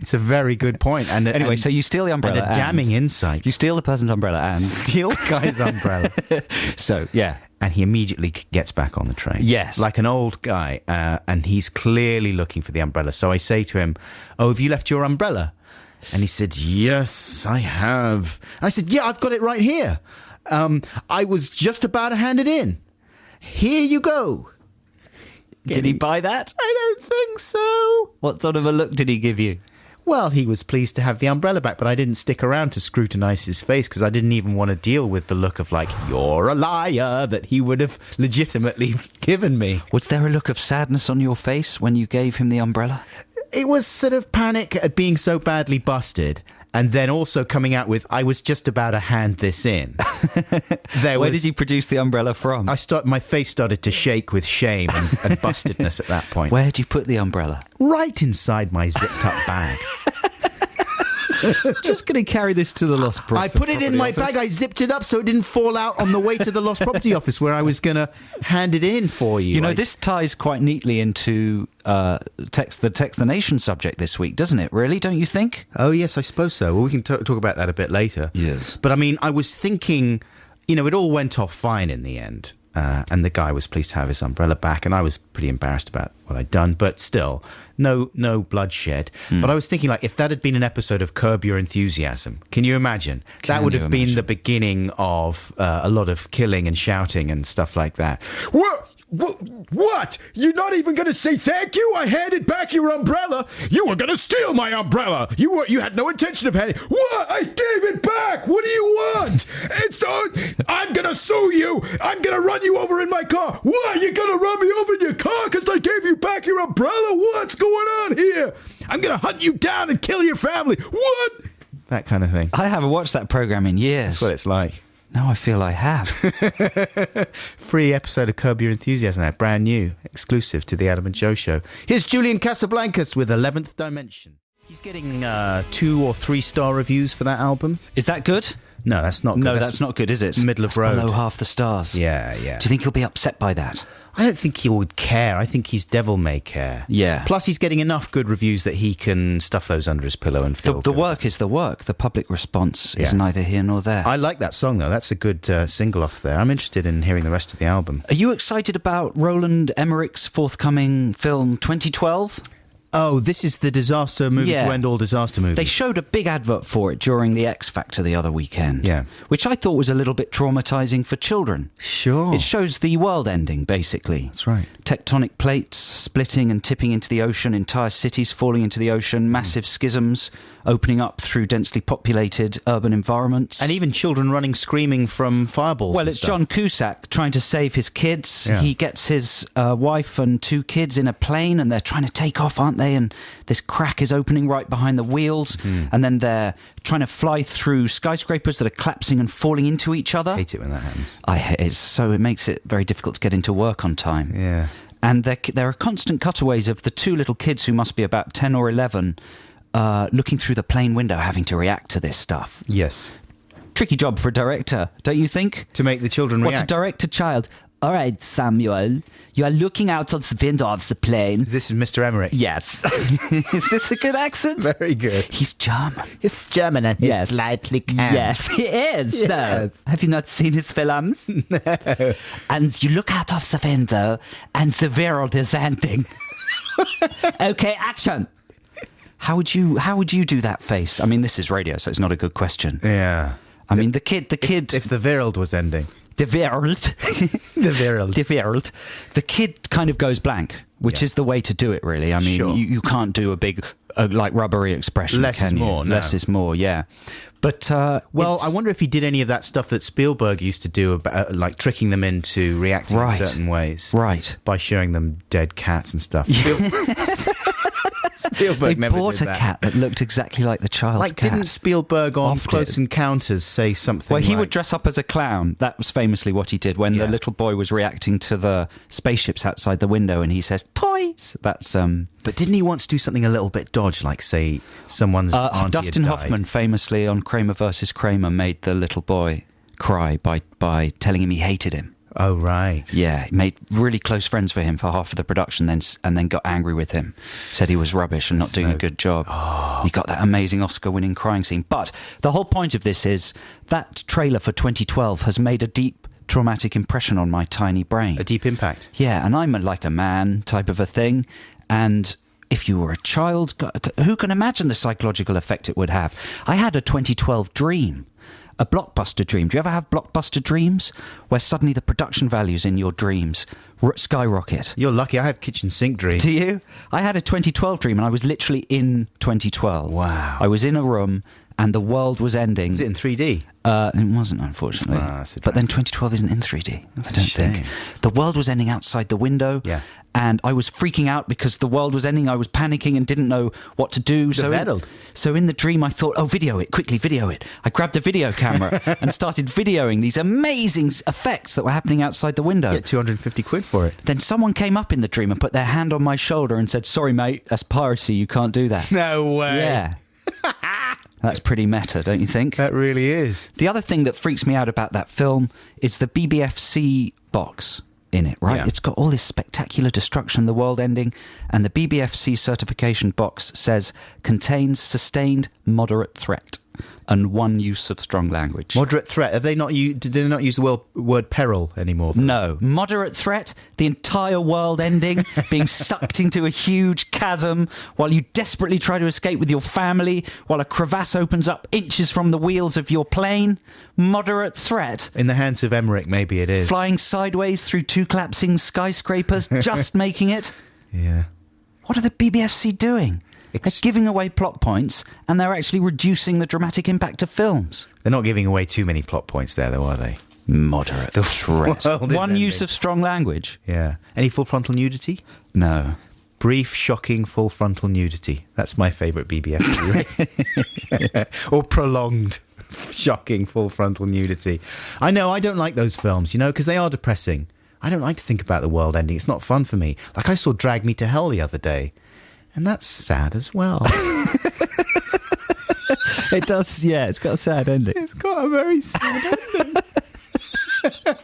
[SPEAKER 1] It's a very good point. And
[SPEAKER 5] Anyway, so you steal the umbrella
[SPEAKER 1] and a damning insight.
[SPEAKER 5] You steal the person's umbrella and...
[SPEAKER 1] Steal the guy's umbrella.
[SPEAKER 5] So, yeah.
[SPEAKER 1] And he immediately gets back on the train.
[SPEAKER 5] Yes.
[SPEAKER 1] Like an old guy. And he's clearly looking for the umbrella. So I say to him, "Oh, have you left your umbrella?" And he said, "Yes, I have." And I said, "Yeah, I've got it right here. I was just about to hand it in. Here you go."
[SPEAKER 5] Did he buy that?
[SPEAKER 1] I don't think so.
[SPEAKER 5] What sort of a look did he give you?
[SPEAKER 1] Well, he was pleased to have the umbrella back, but I didn't stick around to scrutinise his face because I didn't even want to deal with the look of, like, "You're a liar," that he would have legitimately given me.
[SPEAKER 5] Was there a look of sadness on your face when you gave him the umbrella?
[SPEAKER 1] It was sort of panic at being so badly busted. And then also coming out with, "I was just about to hand this in."
[SPEAKER 5] Where did you produce the umbrella from?
[SPEAKER 1] My face started to shake with shame and bustedness at that point.
[SPEAKER 5] Where did you put the umbrella?
[SPEAKER 1] Right inside my zipped up bag.
[SPEAKER 5] Just going to carry this to the lost
[SPEAKER 1] I put it in my bag. I zipped it up so it didn't fall out on the way to the lost property office where I was going to hand it in for you.
[SPEAKER 5] You know, this ties quite neatly into the Text the Nation subject this week, doesn't it, really? Don't you think?
[SPEAKER 1] Oh, yes, I suppose so. Well, we can talk about that a bit later.
[SPEAKER 5] Yes.
[SPEAKER 1] But, I mean, I was thinking, you know, it all went off fine in the end. And the guy was pleased to have his umbrella back, and I was pretty embarrassed about what I'd done, but still, no bloodshed. But I was thinking, like, if that had been an episode of Curb Your Enthusiasm, can you imagine? That would have been the beginning of a lot of killing and shouting and stuff like that. What? You're not even going to say thank you? I handed back your umbrella. You were going to steal my umbrella. You had no intention of handing. What? I gave it back. What do you want? I'm going to sue you. I'm going to run you over in my car. What? You're going to run me over in your car because I gave you back your umbrella? What's going on here? I'm going to hunt you down and kill your family. What? That kind of thing.
[SPEAKER 5] I haven't watched that program in years.
[SPEAKER 1] That's what it's like.
[SPEAKER 5] Now I feel I have.
[SPEAKER 1] Free episode of Curb Your Enthusiasm, that brand new, exclusive to the Adam and Joe show. Here's Julian Casablancas with 11th Dimension. He's getting 2 or 3 star reviews for that album.
[SPEAKER 5] Is that good?
[SPEAKER 1] No, that's not good.
[SPEAKER 5] No, that's not good, is it?
[SPEAKER 1] Middle of road.
[SPEAKER 5] Below half the stars.
[SPEAKER 1] Yeah.
[SPEAKER 5] Do you think he'll be upset by that?
[SPEAKER 1] I don't think he would care. I think he's devil may care.
[SPEAKER 5] Yeah.
[SPEAKER 1] Plus, he's getting enough good reviews that he can stuff those under his pillow and feel
[SPEAKER 5] The
[SPEAKER 1] good.
[SPEAKER 5] work is the work. The public response is
[SPEAKER 1] Yeah.
[SPEAKER 5] neither here nor there.
[SPEAKER 1] I like that song, though. That's a good single off there. I'm interested in hearing the rest of the album.
[SPEAKER 5] Are you excited about Roland Emmerich's forthcoming film 2012?
[SPEAKER 1] Oh, this is the disaster movie
[SPEAKER 5] Yeah.
[SPEAKER 1] to end all disaster movies.
[SPEAKER 5] They showed a big advert for it during the X Factor the other weekend.
[SPEAKER 1] Yeah.
[SPEAKER 5] Which I thought was a little bit traumatizing for children.
[SPEAKER 1] Sure.
[SPEAKER 5] It shows the world ending, basically.
[SPEAKER 1] That's right.
[SPEAKER 5] Tectonic plates splitting and tipping into the ocean, entire cities falling into the ocean, massive schisms opening up through densely populated urban environments.
[SPEAKER 1] And even children running screaming from fireballs.
[SPEAKER 5] Well,
[SPEAKER 1] and
[SPEAKER 5] it's
[SPEAKER 1] stuff.
[SPEAKER 5] John Cusack trying to save his kids.
[SPEAKER 1] Yeah.
[SPEAKER 5] He gets his wife and 2 kids in a plane, and they're trying to take off, aren't they? And this crack is opening right behind the wheels, and then they're trying to fly through skyscrapers that are collapsing and falling into each other.
[SPEAKER 1] I hate it when that happens.
[SPEAKER 5] It makes it very difficult to get into work on time.
[SPEAKER 1] Yeah.
[SPEAKER 5] And there are constant cutaways of the 2 little kids who must be about 10 or 11 looking through the plane window, having to react to this stuff.
[SPEAKER 1] Yes.
[SPEAKER 5] Tricky job for a director, don't you think?
[SPEAKER 1] To make the children
[SPEAKER 5] What, to
[SPEAKER 1] react.
[SPEAKER 5] direct a child? All right, Samuel, you are looking out of the window of the plane.
[SPEAKER 1] This is Mr. Emmerich.
[SPEAKER 5] Yes. Is this a good accent?
[SPEAKER 1] Very good.
[SPEAKER 5] He's German.
[SPEAKER 7] It's German and he's
[SPEAKER 5] Yes.
[SPEAKER 7] slightly camp.
[SPEAKER 5] Yes, he is.
[SPEAKER 1] Yes.
[SPEAKER 5] No. Have you not seen his films? No. And you look out of the window and the world is ending. Okay, action. How would you do that face? I mean, this is radio, so it's not a good question.
[SPEAKER 1] Yeah.
[SPEAKER 5] I mean, the kid.
[SPEAKER 1] If the world was ending.
[SPEAKER 5] The world.
[SPEAKER 1] The world.
[SPEAKER 5] The world. The kid kind of goes blank, which
[SPEAKER 1] Yeah.
[SPEAKER 5] is the way to do it, really. I mean,
[SPEAKER 1] Sure.
[SPEAKER 5] you can't do a big, like, rubbery expression,
[SPEAKER 1] Less
[SPEAKER 5] can
[SPEAKER 1] is
[SPEAKER 5] you?
[SPEAKER 1] more, no.
[SPEAKER 5] Less is more, yeah. But,
[SPEAKER 1] Well,
[SPEAKER 5] it's-
[SPEAKER 1] I wonder if he did any of that stuff that Spielberg used to do, about, like tricking them into reacting
[SPEAKER 5] Right.
[SPEAKER 1] in certain ways.
[SPEAKER 5] Right.
[SPEAKER 1] By showing them dead cats and stuff.
[SPEAKER 5] They
[SPEAKER 1] Spielberg never
[SPEAKER 5] bought
[SPEAKER 1] did
[SPEAKER 5] a
[SPEAKER 1] that.
[SPEAKER 5] cat that looked exactly like the child's
[SPEAKER 1] Like,
[SPEAKER 5] cat.
[SPEAKER 1] didn't Spielberg on
[SPEAKER 5] Offed
[SPEAKER 1] Close
[SPEAKER 5] it.
[SPEAKER 1] Encounters say something
[SPEAKER 5] Well, he
[SPEAKER 1] like,
[SPEAKER 5] would dress up as a clown. That was famously what he did when
[SPEAKER 1] Yeah.
[SPEAKER 5] the little boy was reacting to the spaceships outside the window, and he says, "Toys." That's
[SPEAKER 1] But didn't he once do something a little bit dodge, like, say, someone's auntie had
[SPEAKER 5] Dustin
[SPEAKER 1] died?
[SPEAKER 5] Hoffman famously on Kramer versus Kramer made the little boy cry by telling him he hated him.
[SPEAKER 1] Oh, right.
[SPEAKER 5] Yeah, he made really close friends for him for half of the production, and then got angry with him. Said he was rubbish and not doing a good job. He got that amazing Oscar-winning crying scene. But the whole point of this is that trailer for 2012 has made a deep traumatic impression on my tiny brain.
[SPEAKER 1] A deep impact.
[SPEAKER 5] Yeah, and I'm like a man type of a thing. And if you were a child, who can imagine the psychological effect it would have? I had a 2012 dream. A blockbuster dream. Do you ever have blockbuster dreams where suddenly the production values in your dreams skyrocket?
[SPEAKER 1] You're lucky. I have kitchen sink dreams.
[SPEAKER 5] Do you? I had a 2012 dream and I was literally in 2012.
[SPEAKER 1] Wow.
[SPEAKER 5] I was in a room and the world was ending.
[SPEAKER 1] Is it in 3D?
[SPEAKER 5] It wasn't, unfortunately.
[SPEAKER 1] that's a
[SPEAKER 5] But then
[SPEAKER 1] drag.
[SPEAKER 5] 2012 isn't in 3D. I
[SPEAKER 1] a
[SPEAKER 5] don't think.
[SPEAKER 1] shame.
[SPEAKER 5] The world was ending outside the window.
[SPEAKER 1] Yeah.
[SPEAKER 5] And I was freaking out because the world was ending. I was panicking and didn't know what to do. So in the dream, I thought, video it, quickly video it. I grabbed a video camera and started videoing these amazing effects that were happening outside the window.
[SPEAKER 1] Get 250 quid for it.
[SPEAKER 5] Then someone came up in the dream and put their hand on my shoulder and said, "Sorry, mate, that's piracy. You can't do that."
[SPEAKER 1] No way.
[SPEAKER 5] Yeah. That's pretty meta, don't you think?
[SPEAKER 1] That really is.
[SPEAKER 5] The other thing that freaks me out about that film is the BBFC box in it, right?
[SPEAKER 1] Yeah.
[SPEAKER 5] It's got all this spectacular destruction, the world ending, and the BBFC certification box says contains sustained moderate threat and one use of strong language.
[SPEAKER 1] Moderate threat. Have they not did they not use the word peril anymore?
[SPEAKER 5] No. Moderate threat, the entire world ending, being sucked into a huge chasm while you desperately try to escape with your family, while a crevasse opens up inches from the wheels of your plane. Moderate threat.
[SPEAKER 1] In the hands of Emmerich, maybe it is.
[SPEAKER 5] Flying sideways through two collapsing skyscrapers, just making it.
[SPEAKER 1] Yeah.
[SPEAKER 5] What are the BBFC doing? They're giving away plot points, and they're actually reducing the dramatic impact of films.
[SPEAKER 1] They're not giving away too many plot points there, though, are they?
[SPEAKER 5] Moderate threat.
[SPEAKER 1] world is
[SPEAKER 5] One use
[SPEAKER 1] ending.
[SPEAKER 5] of strong language.
[SPEAKER 1] Yeah. Any full frontal nudity?
[SPEAKER 5] No.
[SPEAKER 1] Brief, shocking, full frontal nudity. That's my favourite BBFC. Or prolonged, shocking, full frontal nudity. I know, I don't like those films, because they are depressing. I don't like to think about the world ending. It's not fun for me. Like I saw Drag Me to Hell the other day. And that's sad as well.
[SPEAKER 5] It does, yeah, it's got a sad ending.
[SPEAKER 1] It's got a very sad ending.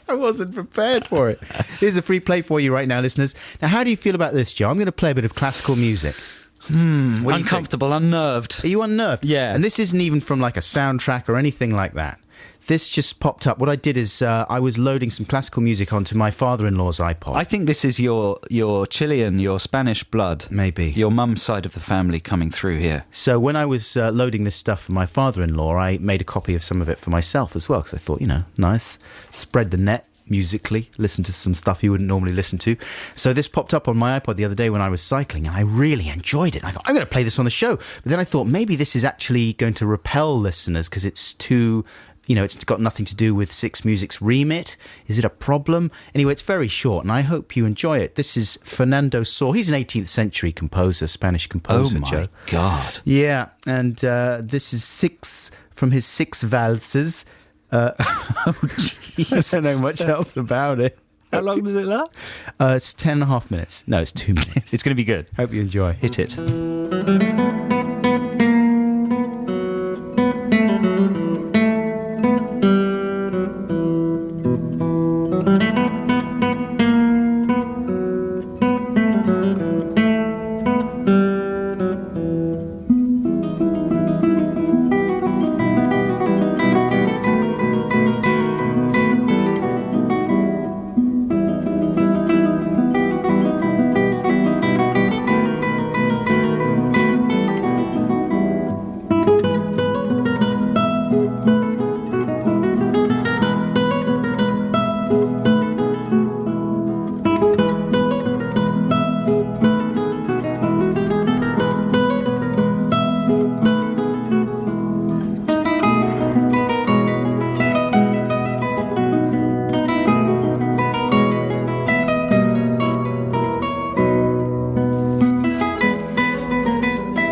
[SPEAKER 1] I wasn't prepared for it. Here's a free play for you right now, listeners. Now, how do you feel about this, Joe? I'm going to play a bit of classical music. What do you think?
[SPEAKER 5] Uncomfortable, unnerved.
[SPEAKER 1] Are you unnerved?
[SPEAKER 5] Yeah.
[SPEAKER 1] And this isn't even from like a soundtrack or anything like that. This just popped up. What I did is I was loading some classical music onto my father-in-law's iPod.
[SPEAKER 5] I think this is your Chilean, your Spanish blood.
[SPEAKER 1] Maybe.
[SPEAKER 5] Your mum's side of the family coming through here.
[SPEAKER 1] So when I was loading this stuff for my father-in-law, I made a copy of some of it for myself as well, because I thought, nice. Spread the net musically, listen to some stuff you wouldn't normally listen to. So this popped up on my iPod the other day when I was cycling, and I really enjoyed it. I thought, I'm going to play this on the show. But then I thought, maybe this is actually going to repel listeners because it's too... it's got nothing to do with Six Music's remit. Is it a problem? Anyway, it's very short, and I hope you enjoy it. This is Fernando Sor. He's an 18th century composer, Spanish composer,
[SPEAKER 5] Oh, my
[SPEAKER 1] Joe.
[SPEAKER 5] God.
[SPEAKER 1] Yeah, and this is six from his six valses. I don't know much else about it.
[SPEAKER 5] How long does it last?
[SPEAKER 1] It's 10.5 minutes. No, it's 2 minutes.
[SPEAKER 5] It's going to be good.
[SPEAKER 1] Hope you enjoy.
[SPEAKER 5] Hit it.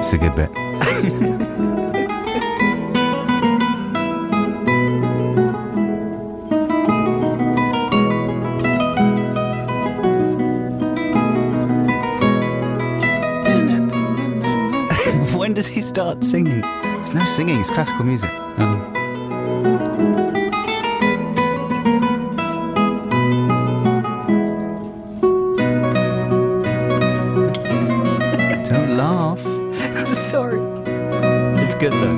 [SPEAKER 1] It's a good bit.
[SPEAKER 5] When does he start singing?
[SPEAKER 1] It's no singing, it's classical music. Don't laugh.
[SPEAKER 5] Sorry. It's good, though.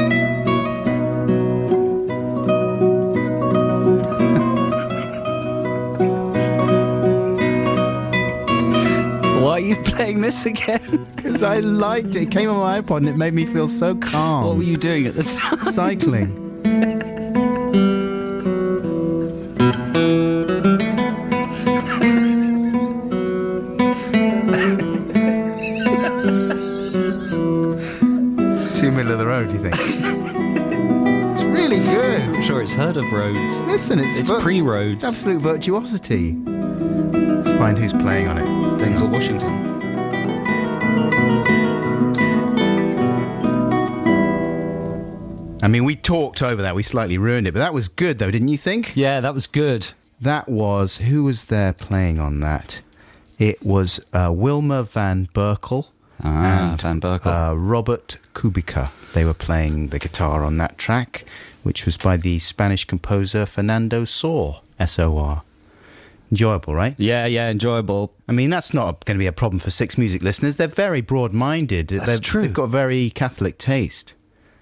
[SPEAKER 5] Why are you playing this again?
[SPEAKER 1] Because I liked it. It came on my iPod and it made me feel so calm.
[SPEAKER 5] What were you doing at the time?
[SPEAKER 1] Cycling. Too middle of the road, do you think? It's really good.
[SPEAKER 5] I'm sure it's heard of roads.
[SPEAKER 1] Listen,
[SPEAKER 5] It's pre-roads.
[SPEAKER 1] It's absolute virtuosity. Let's find who's playing on it.
[SPEAKER 5] Denzel Washington.
[SPEAKER 1] I mean, we talked over that. We slightly ruined it, but that was good, though, didn't you think?
[SPEAKER 5] Yeah, that was good.
[SPEAKER 1] That was... Who was there playing on that? It was Wilmer van Berkel
[SPEAKER 5] Van Berkel.
[SPEAKER 1] Robert Kubica. They were playing the guitar on that track, which was by the Spanish composer Fernando Sor, S-O-R. Enjoyable, right?
[SPEAKER 5] Yeah, enjoyable.
[SPEAKER 1] I mean, that's not going to be a problem for Six Music listeners. They're very broad-minded.
[SPEAKER 5] That's true.
[SPEAKER 1] They've got very Catholic taste.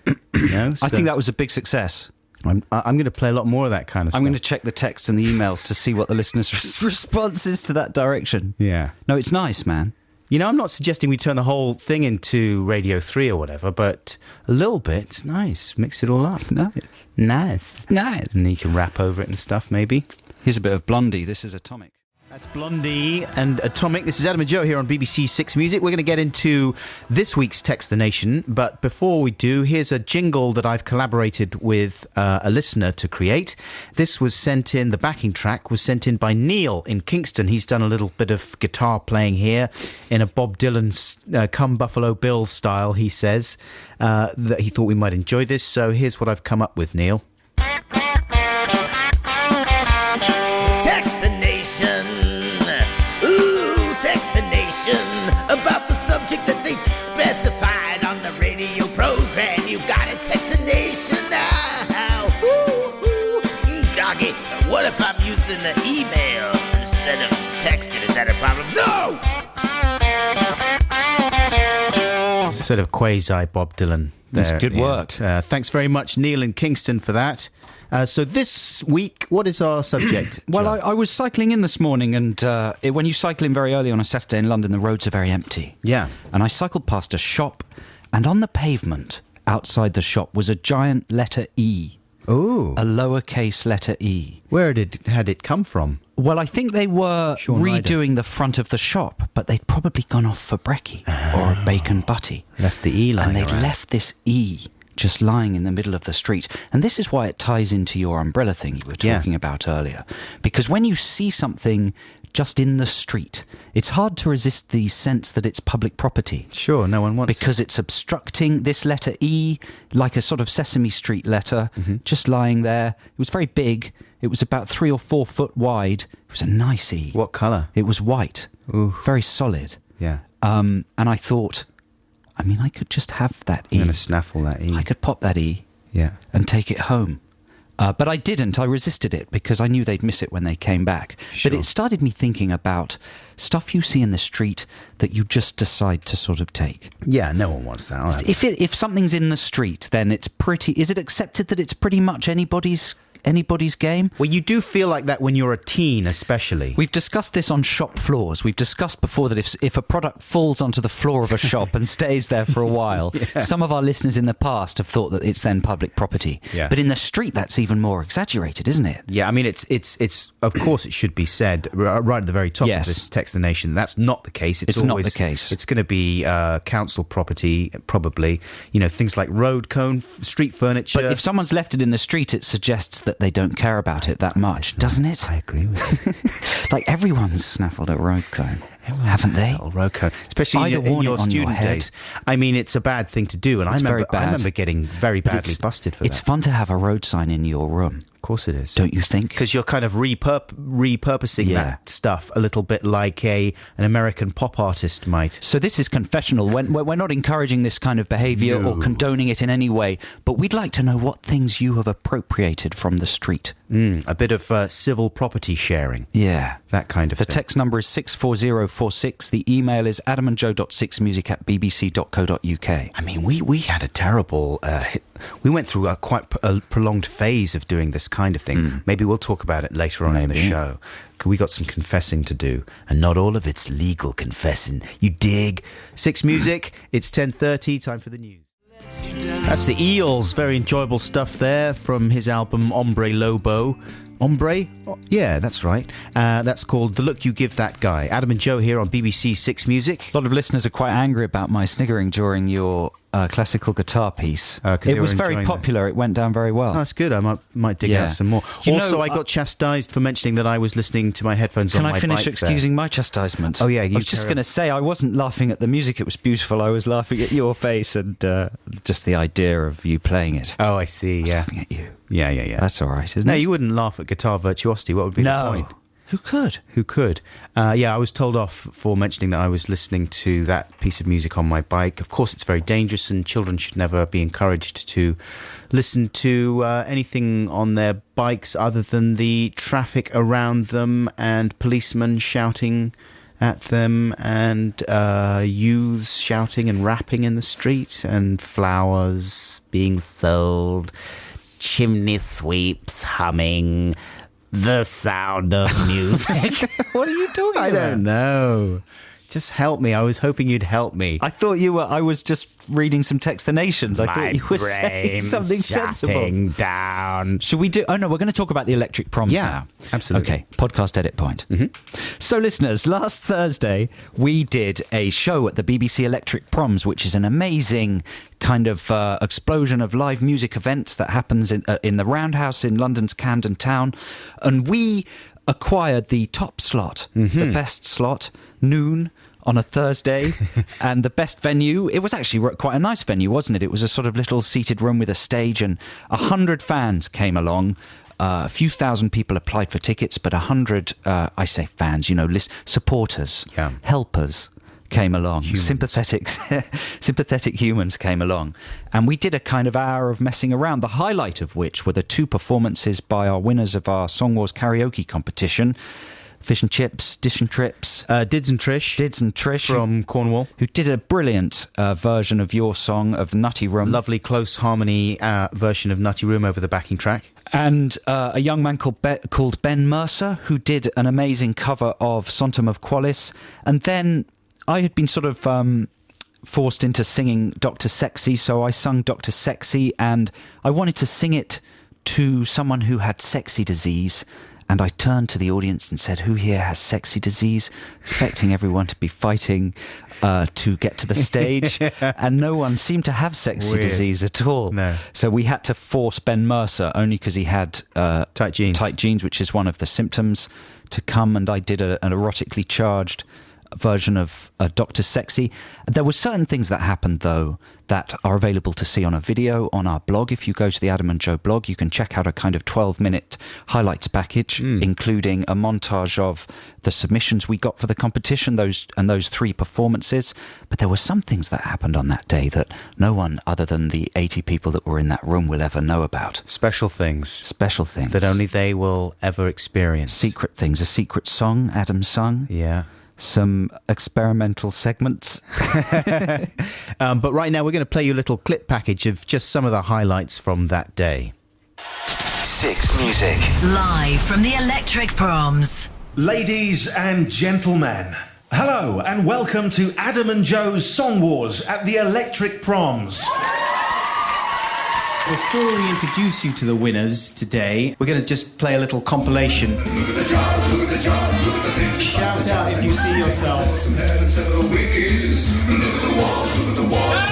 [SPEAKER 1] You know?
[SPEAKER 5] I think that was a big success.
[SPEAKER 1] I'm going to play a lot more of that kind of stuff.
[SPEAKER 5] I'm going to check the texts and the emails to see what the listeners' response is to that direction.
[SPEAKER 1] Yeah.
[SPEAKER 5] No, it's nice, man.
[SPEAKER 1] You know, I'm not suggesting we turn the whole thing into Radio 3 or whatever, but a little bit, it's nice. Mix it all up.
[SPEAKER 5] It's nice.
[SPEAKER 1] Nice.
[SPEAKER 5] Nice.
[SPEAKER 1] And then you can rap over it and stuff, maybe.
[SPEAKER 5] Here's a bit of Blondie. This is Atomic.
[SPEAKER 1] That's Blondie and Atomic. This is Adam and Joe here on BBC Six Music. We're going to get into this week's Text the Nation, but before we do, here's a jingle that I've collaborated with a listener to create. This was sent in, the backing track was sent in by Neil in Kingston. He's done a little bit of guitar playing here in a Bob Dylan's Come Buffalo Bill style, he says, that he thought we might enjoy this. So here's what I've come up with, Neil.
[SPEAKER 8] Text the Nation. Ooh, text the Nation about the subject that they specified on the radio program. You gotta text the Nation now. Ooh, doggy. What if I'm using the email instead of texting? Is that a problem? No!
[SPEAKER 1] Sort of quasi Bob Dylan.
[SPEAKER 5] That's
[SPEAKER 1] there
[SPEAKER 5] good
[SPEAKER 1] at the
[SPEAKER 5] work.
[SPEAKER 1] end. Thanks very much, Neil in Kingston, for that. So this week, what is our subject?
[SPEAKER 5] Well,
[SPEAKER 1] Joe?
[SPEAKER 5] I was cycling in this morning, and when you cycle in very early on a Saturday in London, the roads are very empty.
[SPEAKER 1] Yeah.
[SPEAKER 5] And I cycled past a shop, and on the pavement outside the shop was a giant letter E.
[SPEAKER 1] Oh.
[SPEAKER 5] A lowercase letter E.
[SPEAKER 1] Where had it come from?
[SPEAKER 5] Well, I think they were
[SPEAKER 1] Sean Ryder.
[SPEAKER 5] redoing the front of the shop, but they'd probably gone off for brekkie or a bacon butty.
[SPEAKER 1] Left the E lying
[SPEAKER 5] And they'd
[SPEAKER 1] around.
[SPEAKER 5] left this E just lying in the middle of the street. And this is why it ties into your umbrella thing you were talking about earlier. Because when you see something just in the street, it's hard to resist the sense that it's public property.
[SPEAKER 1] Sure, no one wants
[SPEAKER 5] Because it's obstructing this letter E, like a sort of Sesame Street letter, just lying there. It was very big. It was about 3 or 4 foot wide. It was a nice E.
[SPEAKER 1] What colour?
[SPEAKER 5] It was white.
[SPEAKER 1] Ooh.
[SPEAKER 5] Very solid.
[SPEAKER 1] Yeah.
[SPEAKER 5] And I thought, I mean, I could just have that E.
[SPEAKER 1] I'm going to snaffle that E.
[SPEAKER 5] I could pop that E
[SPEAKER 1] Yeah.
[SPEAKER 5] and take it home. But I didn't. I resisted it because I knew they'd miss it when they came back.
[SPEAKER 1] Sure.
[SPEAKER 5] But it started me thinking about stuff you see in the street that you just decide to sort of take.
[SPEAKER 1] Yeah, no one wants that. I'll have it.
[SPEAKER 5] If something's in the street, then it's pretty... Is it accepted that it's pretty much anybody's game?
[SPEAKER 1] Well, you do feel like that when you're a teen, especially.
[SPEAKER 5] We've discussed this on shop floors. We've discussed before that if a product falls onto the floor of a shop and stays there for a while, some of our listeners in the past have thought that it's then public property.
[SPEAKER 1] Yeah.
[SPEAKER 5] But in the street, that's even more exaggerated, isn't it?
[SPEAKER 1] Yeah, I mean, it's of course it should be said right at the very top
[SPEAKER 5] Yes.
[SPEAKER 1] of this Text the Nation. That's not the case.
[SPEAKER 5] It's not
[SPEAKER 1] always,
[SPEAKER 5] the case.
[SPEAKER 1] It's going to be council property, probably. You know, things like road cone, street furniture.
[SPEAKER 5] But if someone's left it in the street, it suggests that they don't care about it that much, doesn't it?
[SPEAKER 1] I agree with you.
[SPEAKER 5] Like everyone's snaffled a road cone, haven't they?
[SPEAKER 1] Little road cone, especially
[SPEAKER 5] Either
[SPEAKER 1] in
[SPEAKER 5] worn
[SPEAKER 1] your
[SPEAKER 5] it on your
[SPEAKER 1] student
[SPEAKER 5] head.
[SPEAKER 1] days. I mean, it's a bad thing to do, and
[SPEAKER 5] It's
[SPEAKER 1] I
[SPEAKER 5] very
[SPEAKER 1] remember
[SPEAKER 5] bad.
[SPEAKER 1] getting very
[SPEAKER 5] But
[SPEAKER 1] badly
[SPEAKER 5] it's-
[SPEAKER 1] busted for
[SPEAKER 5] It's
[SPEAKER 1] that.
[SPEAKER 5] fun to have a road sign in your room,
[SPEAKER 1] Of course it is.
[SPEAKER 5] don't you think?
[SPEAKER 1] Because you're kind of repurposing
[SPEAKER 5] Yeah.
[SPEAKER 1] that stuff a little bit like an American pop artist might.
[SPEAKER 5] So this is confessional. We're not encouraging this kind of behaviour or condoning it in any way, but we'd like to know what things you have appropriated from the street.
[SPEAKER 1] A bit of civil property sharing,
[SPEAKER 5] Yeah.
[SPEAKER 1] that kind of
[SPEAKER 5] The
[SPEAKER 1] thing.
[SPEAKER 5] text number is 64046. The email is adamandjoe.sixmusic@bbc.co.uk.
[SPEAKER 1] I mean, we had a terrible... we went through a prolonged phase of doing this kind of thing. Maybe we'll talk about it later on in the
[SPEAKER 5] Maybe.
[SPEAKER 1] show. 'Cause we got some confessing to do, and not all of it's legal confessing. You dig? Six Music, it's 10:30, time for the news. That's the Eels. Very enjoyable stuff there from his album Hombre Lobo. Hombre? Oh, yeah, that's right. That's called The Look You Give That Guy. Adam and Joe here on BBC Six Music.
[SPEAKER 5] A lot of listeners are quite angry about my sniggering during your classical guitar piece.
[SPEAKER 1] 'Cause they
[SPEAKER 5] It was
[SPEAKER 1] were
[SPEAKER 5] very
[SPEAKER 1] enjoying
[SPEAKER 5] popular. It went down very well.
[SPEAKER 1] Oh, that's good. I might dig
[SPEAKER 5] Yeah.
[SPEAKER 1] out some more.
[SPEAKER 5] You
[SPEAKER 1] Also,
[SPEAKER 5] know,
[SPEAKER 1] I got chastised for mentioning that I was listening to my headphones
[SPEAKER 5] Can
[SPEAKER 1] on
[SPEAKER 5] I
[SPEAKER 1] my
[SPEAKER 5] finish
[SPEAKER 1] bike
[SPEAKER 5] excusing my chastisement?
[SPEAKER 1] Oh, yeah,
[SPEAKER 5] I
[SPEAKER 1] you
[SPEAKER 5] was just
[SPEAKER 1] carry
[SPEAKER 5] going to
[SPEAKER 1] on.
[SPEAKER 5] say I wasn't laughing at the music. It was beautiful. I was laughing at your face and just the idea of you playing it.
[SPEAKER 1] Oh, I see. Yeah.
[SPEAKER 5] Laughing at you.
[SPEAKER 1] Yeah.
[SPEAKER 5] That's all right, isn't
[SPEAKER 1] No,
[SPEAKER 5] it?
[SPEAKER 1] you wouldn't laugh at guitar virtuosity. What would be the
[SPEAKER 5] No.
[SPEAKER 1] point?
[SPEAKER 5] Who could?
[SPEAKER 1] Who could? Yeah, I was told off for mentioning that I was listening to that piece of music on my bike. Of course, it's very dangerous and children should never be encouraged to listen to anything on their bikes other than the traffic around them and policemen shouting at them and youths shouting and rapping in the street and flowers being sold, chimney sweeps humming, the sound of music.
[SPEAKER 5] What are you doing?
[SPEAKER 1] I don't know. Just help me. I was hoping you'd help me.
[SPEAKER 5] I thought you were. I was just reading some Textinations. I thought you were saying something sensible.
[SPEAKER 1] Down.
[SPEAKER 5] Should we do? Oh no, we're going to talk about the electric proms now.
[SPEAKER 1] Absolutely.
[SPEAKER 5] Okay, podcast edit point. So, listeners, last Thursday we did a show at the BBC Electric Proms, which is an amazing kind of explosion of live music events that happens in the Roundhouse in London's Camden Town, and we acquired the top slot, the best slot, noon on a Thursday, and the best venue. It was actually quite a nice venue, wasn't it? It was a sort of little seated room with a stage, and 100 fans came along. A few thousand people applied for tickets, but 100, I say fans, supporters, helpers came along. Sympathetic humans came along. And we did a kind of hour of messing around, the highlight of which were the 2 performances by our winners of our Song Wars karaoke competition, Fish and Chips, Dish and Trips.
[SPEAKER 1] Dids and Trish. From Cornwall.
[SPEAKER 5] Who did a brilliant version of your song of Nutty Room.
[SPEAKER 1] Lovely close harmony version of Nutty Room over the backing track.
[SPEAKER 5] And a young man called Ben Mercer, who did an amazing cover of Sontum of Qualis. And then I had been sort of forced into singing Dr. Sexy, so I sung Dr. Sexy, and I wanted to sing it to someone who had sexy disease. And I turned to the audience and said, who here has sexy disease? Expecting everyone to be fighting to get to the stage. And no one seemed to have sexy disease at all.
[SPEAKER 1] No.
[SPEAKER 5] So we had to force Ben Mercer, only because he had
[SPEAKER 1] tight jeans,
[SPEAKER 5] which is one of the symptoms, to come. And I did an erotically charged version of Dr. Sexy. There were certain things that happened, though, that are available to see on a video on our blog. If you go to the Adam and Joe blog, you can check out a kind of 12-minute highlights package, including a montage of the submissions we got for the competition, those 3 performances. But there were some things that happened on that day that no one other than the 80 people that were in that room will ever know about.
[SPEAKER 1] Special things.
[SPEAKER 5] That
[SPEAKER 1] only they will ever experience.
[SPEAKER 5] Secret things. A secret song Adam sung.
[SPEAKER 1] Yeah.
[SPEAKER 5] Some experimental segments.
[SPEAKER 1] But right now we're going to play you a little clip package of just some of the highlights from that day.
[SPEAKER 9] 6 Music.
[SPEAKER 10] Live from the Electric Proms.
[SPEAKER 11] Ladies and gentlemen, hello and welcome to Adam and Joe's Song Wars at the Electric Proms.
[SPEAKER 1] Before we introduce you to the winners today, we're going to just play a little compilation.
[SPEAKER 12] Look at the charts, look at the charts, look at the things.
[SPEAKER 1] Shout out if you see yourself.
[SPEAKER 12] Some head and several wikis. Look at the walls, look at the walls.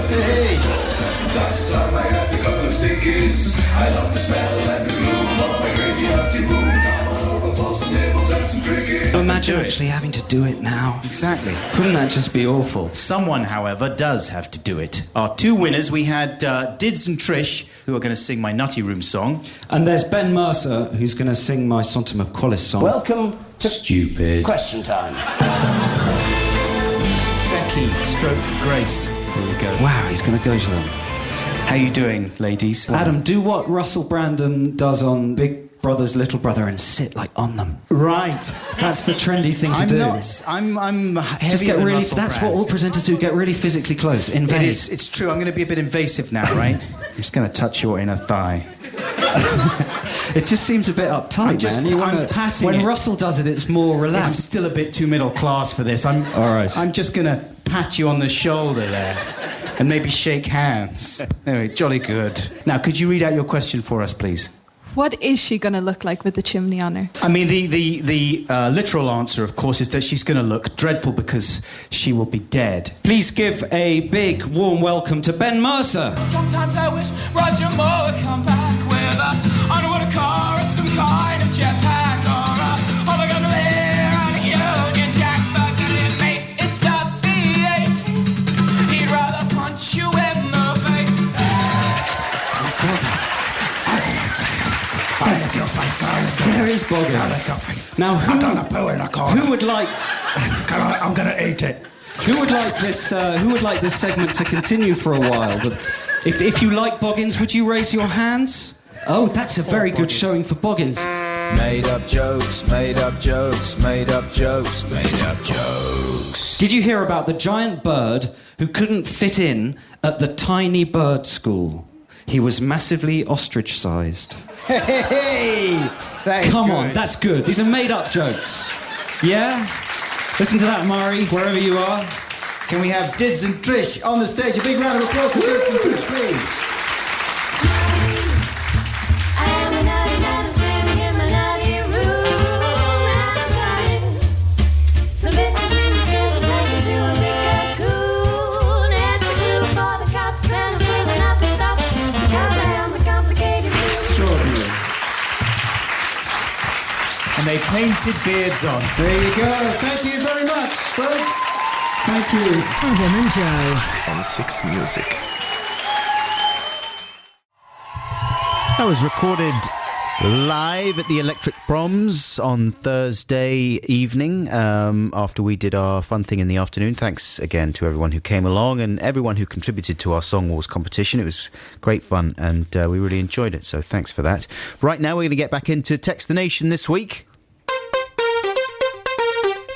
[SPEAKER 1] Hey!
[SPEAKER 12] From time to time I have a couple of stickies. I love the smell and the gloom of my crazy nutty boom. Come on over for some tables and some cricket.
[SPEAKER 5] Imagine actually having to do it now.
[SPEAKER 1] Exactly.
[SPEAKER 5] Wouldn't that just be awful?
[SPEAKER 1] Someone, however, does have to do it. Our 2 winners, we had Dids and Trish, who are going to sing my Nutty Room song.
[SPEAKER 5] And there's Ben Mercer, who's going to sing my Sontum of Qualis song.
[SPEAKER 8] Welcome to
[SPEAKER 1] Stupid
[SPEAKER 8] Question Time.
[SPEAKER 1] Becky, stroke Grace. Here we go.
[SPEAKER 5] Wow, he's going to go to them.
[SPEAKER 1] How you doing, ladies?
[SPEAKER 5] Adam, do what Russell Brandon does on Big Brother's Little Brother and sit like on them.
[SPEAKER 1] Right.
[SPEAKER 5] That's the trendy thing to do.
[SPEAKER 1] I'm heavier
[SPEAKER 5] Just get
[SPEAKER 1] than
[SPEAKER 5] really.
[SPEAKER 1] Russell
[SPEAKER 5] That's
[SPEAKER 1] Brand.
[SPEAKER 5] what all presenters do. Get really physically close. Invade.
[SPEAKER 1] It's true. I'm going to be a bit invasive now, right? I'm just going to touch your inner thigh.
[SPEAKER 5] It just seems a bit uptight, man.
[SPEAKER 1] I'm patting
[SPEAKER 5] when
[SPEAKER 1] it.
[SPEAKER 5] Russell does it, it's more relaxed.
[SPEAKER 1] It's still a bit too middle class for this.
[SPEAKER 5] All right.
[SPEAKER 1] I'm just going to pat you on the shoulder there. And maybe shake hands. Anyway, jolly good. Now, could you read out your question for us, please?
[SPEAKER 13] What is she going to look like with the chimney on her?
[SPEAKER 1] I mean, the literal answer, of course, is that she's going to look dreadful because she will be dead.
[SPEAKER 5] Please give a big, warm welcome to Ben Mercer.
[SPEAKER 6] Sometimes I wish Roger Moore would come back with a underwater car or some kind of jetpack or a holographic on a Union Jack. But it made it stop the 80s. He'd rather punch you in the face.
[SPEAKER 1] That's
[SPEAKER 6] There is Boggins. Now, who would like...
[SPEAKER 2] I'm going to eat it.
[SPEAKER 6] Who would like this? Who would like this segment to continue for a while? If you like Boggins, would you raise your hands? Oh, that's a very good showing for Boggins.
[SPEAKER 2] Made up jokes, made up jokes, made up jokes, made up jokes.
[SPEAKER 6] Did you hear about the giant bird who couldn't fit in at the tiny bird school? He was massively ostrich-sized.
[SPEAKER 2] Hey!
[SPEAKER 6] Come on, that's good. These are made-up jokes. Yeah? Listen to that, Mari, wherever you are.
[SPEAKER 2] Can we have Dids and Trish on the stage? A big round of applause for Dids and Trish, please. And they painted beards on. There you go. Thank you very much, folks. Thank you.
[SPEAKER 10] Adam and Joe.
[SPEAKER 9] On 6 Music.
[SPEAKER 1] That was recorded live at the Electric Proms on Thursday evening after we did our fun thing in the afternoon. Thanks again to everyone who came along and everyone who contributed to our Song Wars competition. It was great fun and we really enjoyed it, so thanks for that. Right now we're going to get back into Text the Nation this week.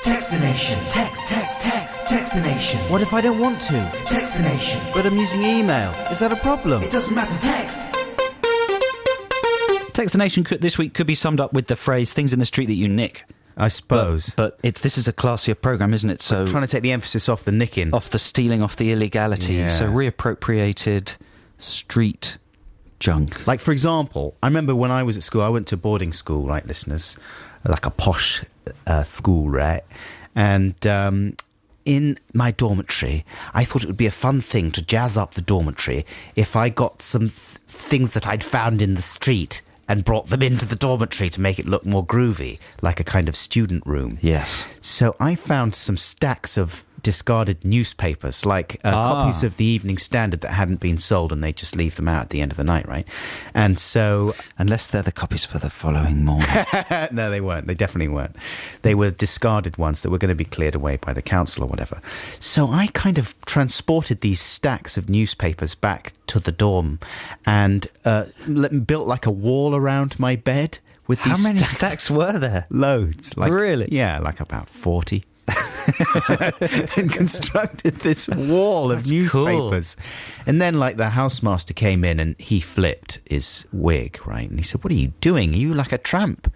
[SPEAKER 14] Text the Nation. Text the Nation.
[SPEAKER 1] What if I don't want to?
[SPEAKER 14] Text the Nation.
[SPEAKER 1] But I'm using email. Is that a problem?
[SPEAKER 14] It doesn't matter, text.
[SPEAKER 5] Text the Nation this week could be summed up with the phrase "things in the street that you nick."
[SPEAKER 1] I suppose.
[SPEAKER 5] But this is a classier programme, isn't it? So
[SPEAKER 1] I'm trying to take the emphasis off the nicking.
[SPEAKER 5] Off the stealing, off the illegality.
[SPEAKER 1] Yeah.
[SPEAKER 5] So reappropriated street junk.
[SPEAKER 1] Like, for example, I remember when I was at school, I went to boarding school, right, listeners? Like a posh school, right? And in my dormitory, I thought it would be a fun thing to jazz up the dormitory if I got some things that I'd found in the street and brought them into the dormitory to make it look more groovy, like a kind of student room.
[SPEAKER 5] Yes.
[SPEAKER 1] So I found some stacks of discarded newspapers, like copies of the Evening Standard that hadn't been sold, and they just leave them out at the end of the night, right? And so...
[SPEAKER 5] Unless they're the copies for the following morning.
[SPEAKER 1] No, they weren't. They definitely weren't. They were discarded ones that were going to be cleared away by the council or whatever. So I kind of transported these stacks of newspapers back to the dorm and built like a wall around my bed with these
[SPEAKER 5] How many stacks were there?
[SPEAKER 1] Loads. Like,
[SPEAKER 5] really?
[SPEAKER 1] Yeah, like about 40. And constructed this wall of newspapers. Cool. And then, like, the housemaster came in and he flipped his wig, right? And he said, "What are you doing? Are you like a tramp?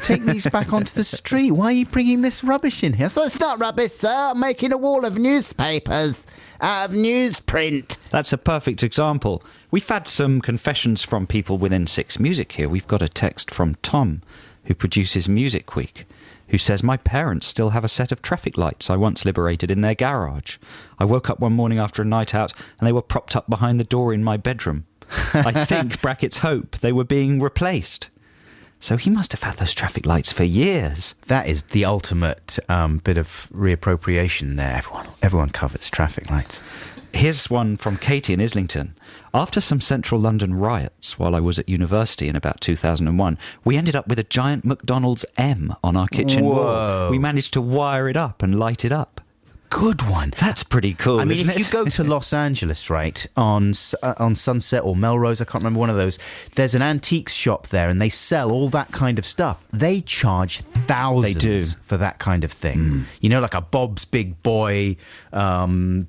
[SPEAKER 1] Take these back onto the street. Why are you bringing this rubbish in here?" So it's not rubbish, sir. I'm making a wall of newspapers out of newsprint.
[SPEAKER 5] That's a perfect example. We've had some confessions from people within 6 Music here. We've got a text from Tom, who produces Music Week, who says, "My parents still have a set of traffic lights I once liberated in their garage. I woke up one morning after a night out and they were propped up behind the door in my bedroom. I think, brackets hope, they were being replaced." So he must have had those traffic lights for years.
[SPEAKER 1] That is the ultimate bit of reappropriation there. Everyone covets traffic lights.
[SPEAKER 5] Here's one from Katie in Islington. After some central London riots while I was at university in about 2001, we ended up with a giant McDonald's M on our kitchen wall. We managed to wire it up and light it up.
[SPEAKER 1] Good one.
[SPEAKER 5] That's pretty cool.
[SPEAKER 1] I mean,
[SPEAKER 5] isn't
[SPEAKER 1] if you go to Los Angeles, right, on Sunset or Melrose, I can't remember one of those, there's an antiques shop there and they sell all that kind of stuff. They charge thousands for that kind of thing. You know, like a Bob's Big Boy man.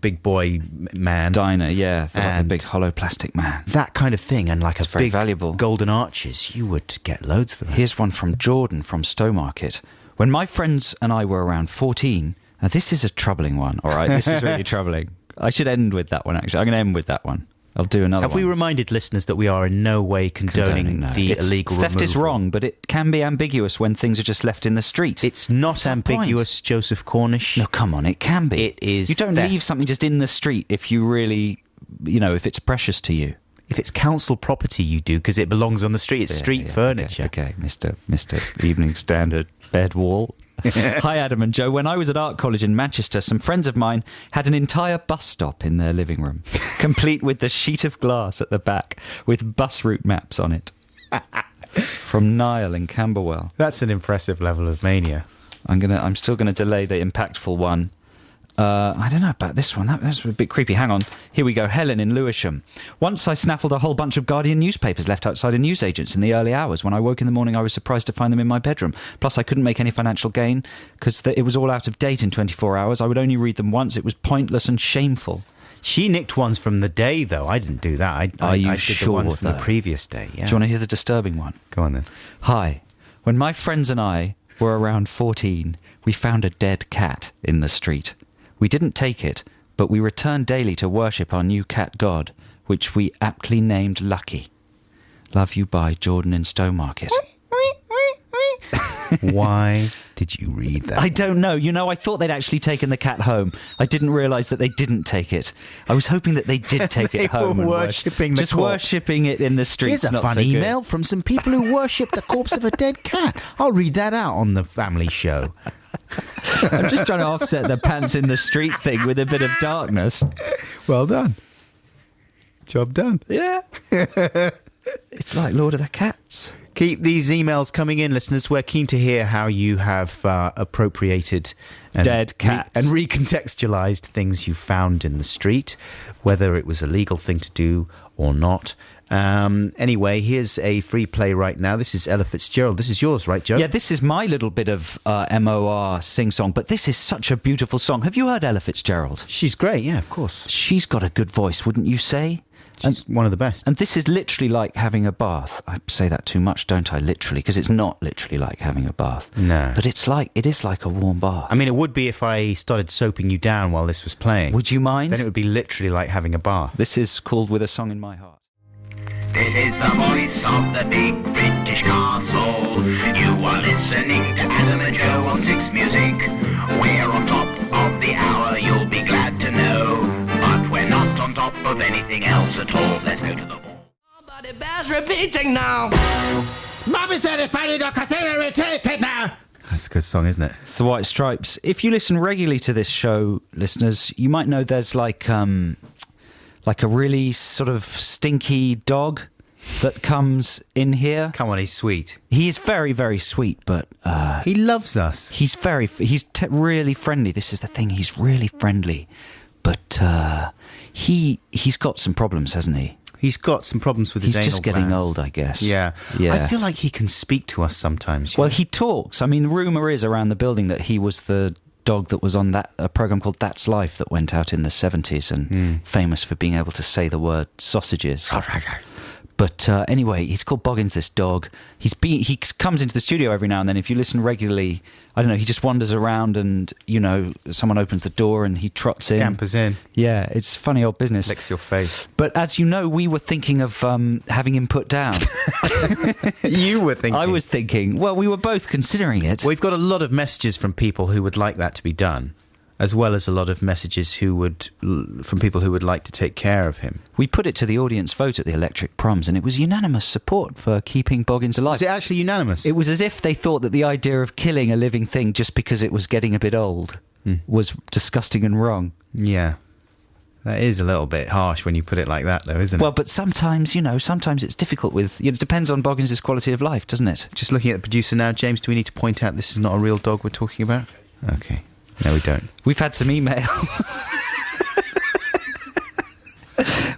[SPEAKER 5] Diner, yeah. The big hollow plastic man.
[SPEAKER 1] That kind of thing. And like
[SPEAKER 5] it's very
[SPEAKER 1] big
[SPEAKER 5] valuable.
[SPEAKER 1] Golden arches. You would get loads for that.
[SPEAKER 5] Here's one from Jordan from Stowmarket. When my friends and I were around 14... Now, this is a troubling one, all right? This is really troubling. I should end with that one, actually. I'm going to end with that one. I'll do another one.
[SPEAKER 1] Have we reminded listeners that we are in no way condoning the illegal
[SPEAKER 5] theft
[SPEAKER 1] removal?
[SPEAKER 5] Is wrong, but it can be ambiguous when things are just left in the street.
[SPEAKER 1] It's not ambiguous, Joseph Cornish.
[SPEAKER 5] No, come on, it can be.
[SPEAKER 1] It is.
[SPEAKER 5] You don't leave something just in the street if you really, if it's precious to you.
[SPEAKER 1] If it's council property, you do, because it belongs on the street. It's street furniture.
[SPEAKER 5] Okay, Mr. Evening Standard bed wall. Hi, Adam and Joe. When I was at art college in Manchester, some friends of mine had an entire bus stop in their living room, complete with the sheet of glass at the back with bus route maps on it. From Niall in Camberwell.
[SPEAKER 1] That's an impressive level of mania.
[SPEAKER 5] I'm still gonna delay the impactful one. I don't know about this one. That's a bit creepy. Hang on. Here we go. Helen in Lewisham. Once I snaffled a whole bunch of Guardian newspapers left outside a newsagent's in the early hours. When I woke in the morning, I was surprised to find them in my bedroom. Plus, I couldn't make any financial gain because it was all out of date in 24 hours. I would only read them once. It was pointless and shameful.
[SPEAKER 1] She nicked ones from the day, though. I didn't do that. I did the ones from the previous day. Yeah.
[SPEAKER 5] Do you want to hear the disturbing one?
[SPEAKER 1] Go on, then.
[SPEAKER 5] Hi. When my friends and I were around 14, we found a dead cat in the street. We didn't take it, but we returned daily to worship our new cat god, which we aptly named Lucky. Love you, by Jordan in Stowmarket.
[SPEAKER 1] Why did you read that?
[SPEAKER 5] I don't know. You know, I thought they'd actually taken the cat home. I didn't realise that they didn't take it. I was hoping that they did take it home.
[SPEAKER 1] Were worshipping the
[SPEAKER 5] just
[SPEAKER 1] corpse.
[SPEAKER 5] worshipping it in the streets.
[SPEAKER 1] Here's a fun email from some people who worship the corpse of a dead cat. I'll read that out on the family show.
[SPEAKER 5] I'm just trying to offset the pants in the street thing with a bit of darkness.
[SPEAKER 1] Well done. Job done.
[SPEAKER 5] Yeah. It's like Lord of the Cats.
[SPEAKER 1] Keep these emails coming in, listeners. We're keen to hear how you have appropriated
[SPEAKER 5] dead cats
[SPEAKER 1] and recontextualized things you found in the street, whether it was a legal thing to do or not. Anyway, here's a free play right now. This is Ella Fitzgerald. This is yours, right, Joe?
[SPEAKER 5] Yeah, this is my little bit of MOR sing-song, but this is such a beautiful song. Have you heard Ella Fitzgerald?
[SPEAKER 1] She's great, yeah, of course.
[SPEAKER 5] She's got a good voice, wouldn't you say?
[SPEAKER 1] She's one of the best.
[SPEAKER 5] And this is literally like having a bath. I say that too much, don't I, literally? Because it's not literally like having a bath.
[SPEAKER 1] No.
[SPEAKER 5] But it is like a warm bath.
[SPEAKER 1] I mean, it would be if I started soaping you down while this was playing.
[SPEAKER 5] Would you mind?
[SPEAKER 1] Then it would be literally like having a bath.
[SPEAKER 5] This is called With a Song in My Heart.
[SPEAKER 4] This is the voice of the big British castle. You are listening to Adam and Joe on Six Music. We're on top of the hour, you'll be glad to know. But we're not on top of anything else at all. Let's go to the ball.
[SPEAKER 8] Somebody bears repeating now. Bobby said if I did not consider it now.
[SPEAKER 1] That's a good song, isn't it?
[SPEAKER 5] It's the White Stripes. If you listen regularly to this show, listeners, you might know there's like a really sort of stinky dog that comes in here.
[SPEAKER 1] Come on, he's sweet.
[SPEAKER 5] He is very, very sweet, but
[SPEAKER 1] he loves us.
[SPEAKER 5] He's really friendly. This is the thing. He's really friendly, but he's got some problems, hasn't he?
[SPEAKER 1] He's got some problems with his anal
[SPEAKER 5] He's just getting
[SPEAKER 1] glands.
[SPEAKER 5] old, I guess.
[SPEAKER 1] Yeah.
[SPEAKER 5] Yeah.
[SPEAKER 1] I feel like he can speak to us sometimes.
[SPEAKER 5] Well, he talks. I mean, rumour is around the building that he was the dog that was on a programme called That's Life that went out in the 70s and famous for being able to say the word sausages. But anyway, he's called Boggins, this dog. He comes into the studio every now and then. If you listen regularly, I don't know, he just wanders around and, you know, someone opens the door and he trots in.
[SPEAKER 1] Scampers in.
[SPEAKER 5] Yeah, it's funny old business.
[SPEAKER 1] Licks your face.
[SPEAKER 5] But as you know, we were thinking of having him put down.
[SPEAKER 1] You were thinking?
[SPEAKER 5] I was thinking. Well, we were both considering it.
[SPEAKER 1] We've got a lot of messages from people who would like that to be done, as well as a lot of messages from people who would like to take care of him.
[SPEAKER 5] We put it to the audience vote at the Electric Proms, and it was unanimous support for keeping Boggins alive.
[SPEAKER 1] Was it actually unanimous?
[SPEAKER 5] It was as if they thought that the idea of killing a living thing just because it was getting a bit old was disgusting and wrong.
[SPEAKER 1] Yeah. That is a little bit harsh when you put it like that, though, isn't it?
[SPEAKER 5] Well, but sometimes it's difficult with... it depends on Boggins' quality of life, doesn't it?
[SPEAKER 1] Just looking at the producer now, James, do we need to point out this is not a real dog we're talking about? Okay. No, we don't.
[SPEAKER 5] We've had some email.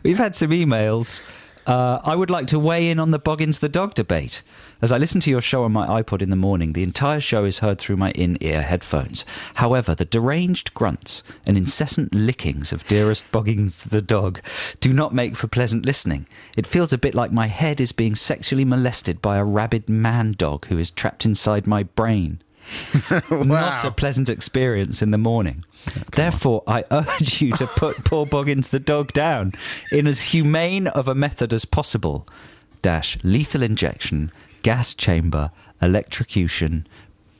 [SPEAKER 5] We've had some emails. I would like to weigh in on the Boggins the dog debate. As I listen to your show on my iPod in the morning, the entire show is heard through my in-ear headphones. However, the deranged grunts and incessant lickings of dearest Boggins the dog do not make for pleasant listening. It feels a bit like my head is being sexually molested by a rabid man dog who is trapped inside my brain.
[SPEAKER 1] Wow.
[SPEAKER 5] Not a pleasant experience in the morning. Therefore, I urge you to put poor Boggins the dog down in as humane of a method as possible. Lethal injection, gas chamber, electrocution.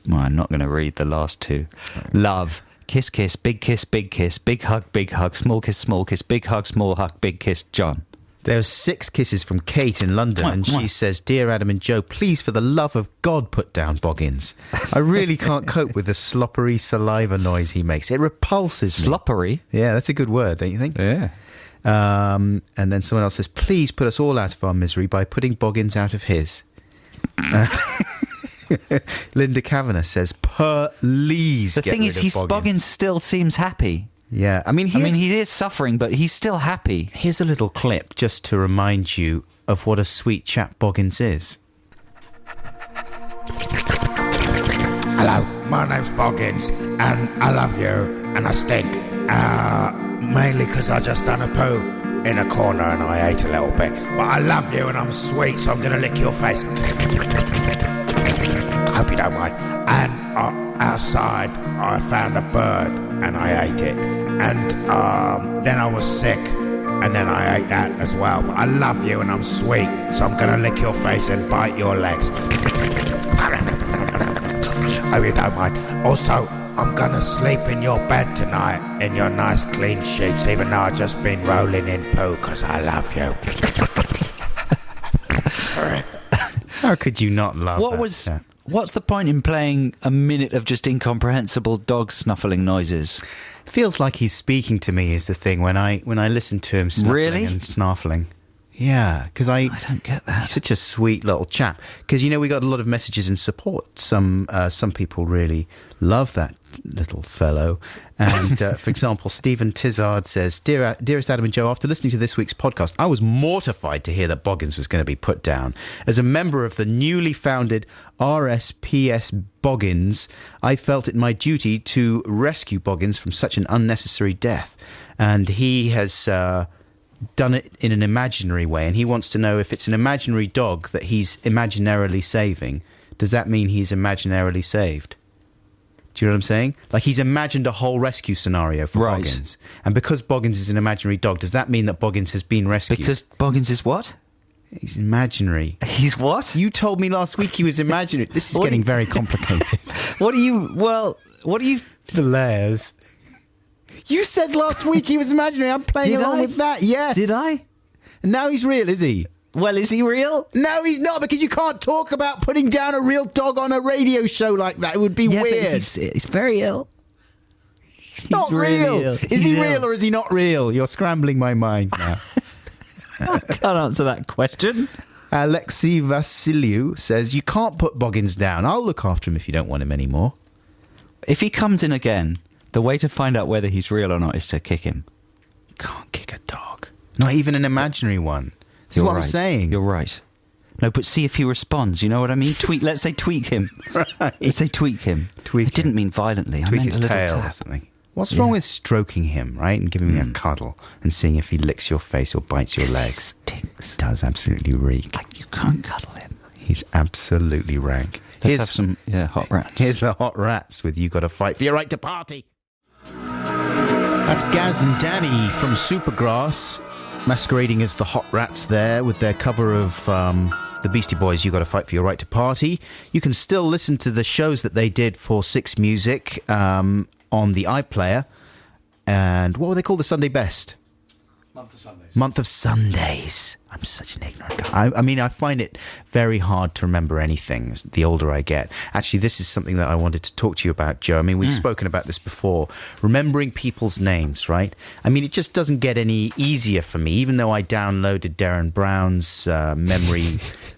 [SPEAKER 5] Well, I'm not going to read the last two. Love, kiss, kiss, big kiss, big hug, small kiss, big hug, small hug, big kiss, John.
[SPEAKER 1] There's 6 kisses from Kate in London, and she says, Dear Adam and Joe, please, for the love of God, put down Boggins. I really can't cope with the sloppery saliva noise he makes. It repulses me.
[SPEAKER 5] Sloppery?
[SPEAKER 1] Yeah, that's a good word, don't you think?
[SPEAKER 5] Yeah.
[SPEAKER 1] And then someone else says, please put us all out of our misery by putting Boggins out of his. Linda Kavanagh says, please
[SPEAKER 5] The
[SPEAKER 1] get
[SPEAKER 5] thing
[SPEAKER 1] rid
[SPEAKER 5] is,
[SPEAKER 1] of
[SPEAKER 5] Boggins still seems happy.
[SPEAKER 1] Yeah, I mean,
[SPEAKER 5] he is suffering, but he's still happy.
[SPEAKER 1] Here's a little clip just to remind you of what a sweet chap Boggins is.
[SPEAKER 15] Hello, my name's Boggins, and I love you, and I stink. Mainly because I just done a poo in a corner and I ate a little bit. But I love you, and I'm sweet, so I'm going to lick your face. I hope you don't mind. And outside, I found a bird, and I ate it. And then I was sick, and then I ate that as well. But I love you, and I'm sweet, so I'm going to lick your face and bite your legs. Hope you don't mind. Also, I'm gonna sleep in your bed tonight, in your nice clean sheets, even though I've just been rolling in poo, because I love you. Sorry.
[SPEAKER 1] How could you not love that?
[SPEAKER 5] What's the point in playing a minute of just incomprehensible dog snuffling noises?
[SPEAKER 1] Feels like he's speaking to me is the thing when I listen to him snuffling and snaffling. Yeah, because I
[SPEAKER 5] don't get that.
[SPEAKER 1] He's such a sweet little chap. Because, we got a lot of messages in support. Some people really love that little fellow. And, for example, Stephen Tizard says, Dearest Adam and Joe, after listening to this week's podcast, I was mortified to hear that Boggins was going to be put down. As a member of the newly founded RSPS Boggins, I felt it my duty to rescue Boggins from such an unnecessary death. And he has done it in an imaginary way, and he wants to know if it's an imaginary dog that he's imaginarily saving, does that mean he's imaginarily saved? Do you know what I'm saying? Like, he's imagined a whole rescue scenario for Boggins. And because Boggins is an imaginary dog, does that mean that Boggins has been rescued?
[SPEAKER 5] Because Boggins is what?
[SPEAKER 1] He's imaginary.
[SPEAKER 5] He's what?
[SPEAKER 1] You told me last week he was imaginary. This is getting very complicated.
[SPEAKER 5] What do you...
[SPEAKER 1] The layers. You said last week he was imaginary. I'm playing along with that. Yes.
[SPEAKER 5] Did I?
[SPEAKER 1] And now he's real, is he?
[SPEAKER 5] Well, is he real?
[SPEAKER 1] No, he's not, because you can't talk about putting down a real dog on a radio show like that. It would be weird.
[SPEAKER 5] He's very ill.
[SPEAKER 1] He's not real. Is he real or is he not real? You're scrambling my mind now.
[SPEAKER 5] I can't answer that question.
[SPEAKER 1] Alexei Vasiliou says, you can't put Boggins down. I'll look after him if you don't want him anymore.
[SPEAKER 5] If he comes in again, the way to find out whether he's real or not is to kick him.
[SPEAKER 1] You can't kick a dog. Not even an imaginary one. That's what I'm saying.
[SPEAKER 5] You're right. No, but see if he responds. You know what I mean? Let's say tweak him.
[SPEAKER 1] Right.
[SPEAKER 5] Let's say tweak him.
[SPEAKER 1] Tweak
[SPEAKER 5] I didn't mean violently.
[SPEAKER 1] Tweak
[SPEAKER 5] I meant
[SPEAKER 1] his
[SPEAKER 5] a little
[SPEAKER 1] tail
[SPEAKER 5] tap.
[SPEAKER 1] or something. What's wrong with stroking him, right? And giving him a cuddle and seeing if he licks your face or bites your legs.
[SPEAKER 5] He stinks.
[SPEAKER 1] He does absolutely reek.
[SPEAKER 5] Like, you can't cuddle him.
[SPEAKER 1] He's absolutely rank.
[SPEAKER 5] Let's have some hot rats.
[SPEAKER 1] Here's the hot rats with You Gotta Fight for Your Right to Party. That's Gaz and Danny from Supergrass, masquerading as the Hot Rats there with their cover of the Beastie Boys' You Gotta Fight for Your Right to Party. You can still listen to the shows that they did for Six Music on the iPlayer. And what were they called? The Sunday Best?
[SPEAKER 11] Month of Sundays.
[SPEAKER 1] Month of Sundays. I'm such an ignorant guy. I mean, I find it very hard to remember anything the older I get. Actually, this is something that I wanted to talk to you about, Joe. I mean, we've spoken about this before. Remembering people's names, right? I mean, it just doesn't get any easier for me, even though I downloaded Darren Brown's memory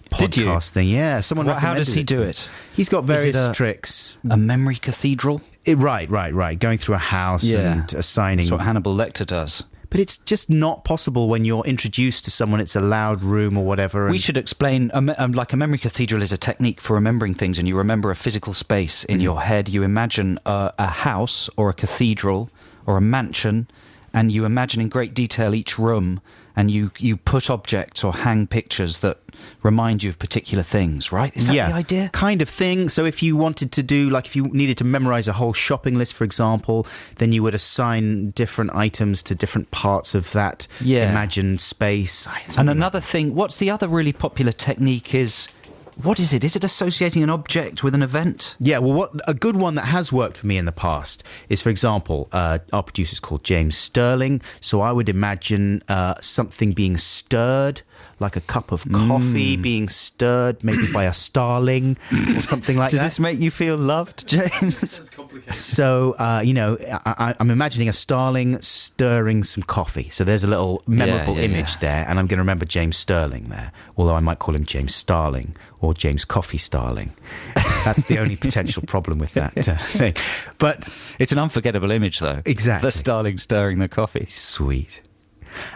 [SPEAKER 1] podcast thing. Yeah, someone recommended it.
[SPEAKER 5] How does he do it?
[SPEAKER 1] He's got various tricks.
[SPEAKER 5] A memory cathedral?
[SPEAKER 1] Right. Going through a house and assigning...
[SPEAKER 5] That's what Hannibal Lecter does.
[SPEAKER 1] But it's just not possible when you're introduced to someone. It's a loud room or whatever.
[SPEAKER 5] We should explain, like a memory cathedral is a technique for remembering things, and you remember a physical space in your head. You imagine a house or a cathedral or a mansion, and you imagine in great detail each room, and you put objects or hang pictures that remind you of particular things, right? Is that the idea?
[SPEAKER 1] Kind of thing. So if you wanted to do, like if you needed to memorize a whole shopping list, for example, then you would assign different items to different parts of that imagined space.
[SPEAKER 5] And another thing, what's the other really popular technique is... What is it? Is it associating an object with an event?
[SPEAKER 1] Yeah, well, a good one that has worked for me in the past is, for example, our producer's called James Sterling, so I would imagine something being stirred like a cup of coffee being stirred, maybe by a starling or something like
[SPEAKER 5] Does
[SPEAKER 1] that.
[SPEAKER 5] this make you feel loved, James?
[SPEAKER 1] So, I'm imagining a starling stirring some coffee. So there's a little memorable image there, and I'm going to remember James Sterling there, although I might call him James Starling or James Coffee Starling. That's the only potential problem with that thing. But
[SPEAKER 5] it's an unforgettable image, though.
[SPEAKER 1] Exactly.
[SPEAKER 5] The starling stirring the coffee.
[SPEAKER 1] Sweet.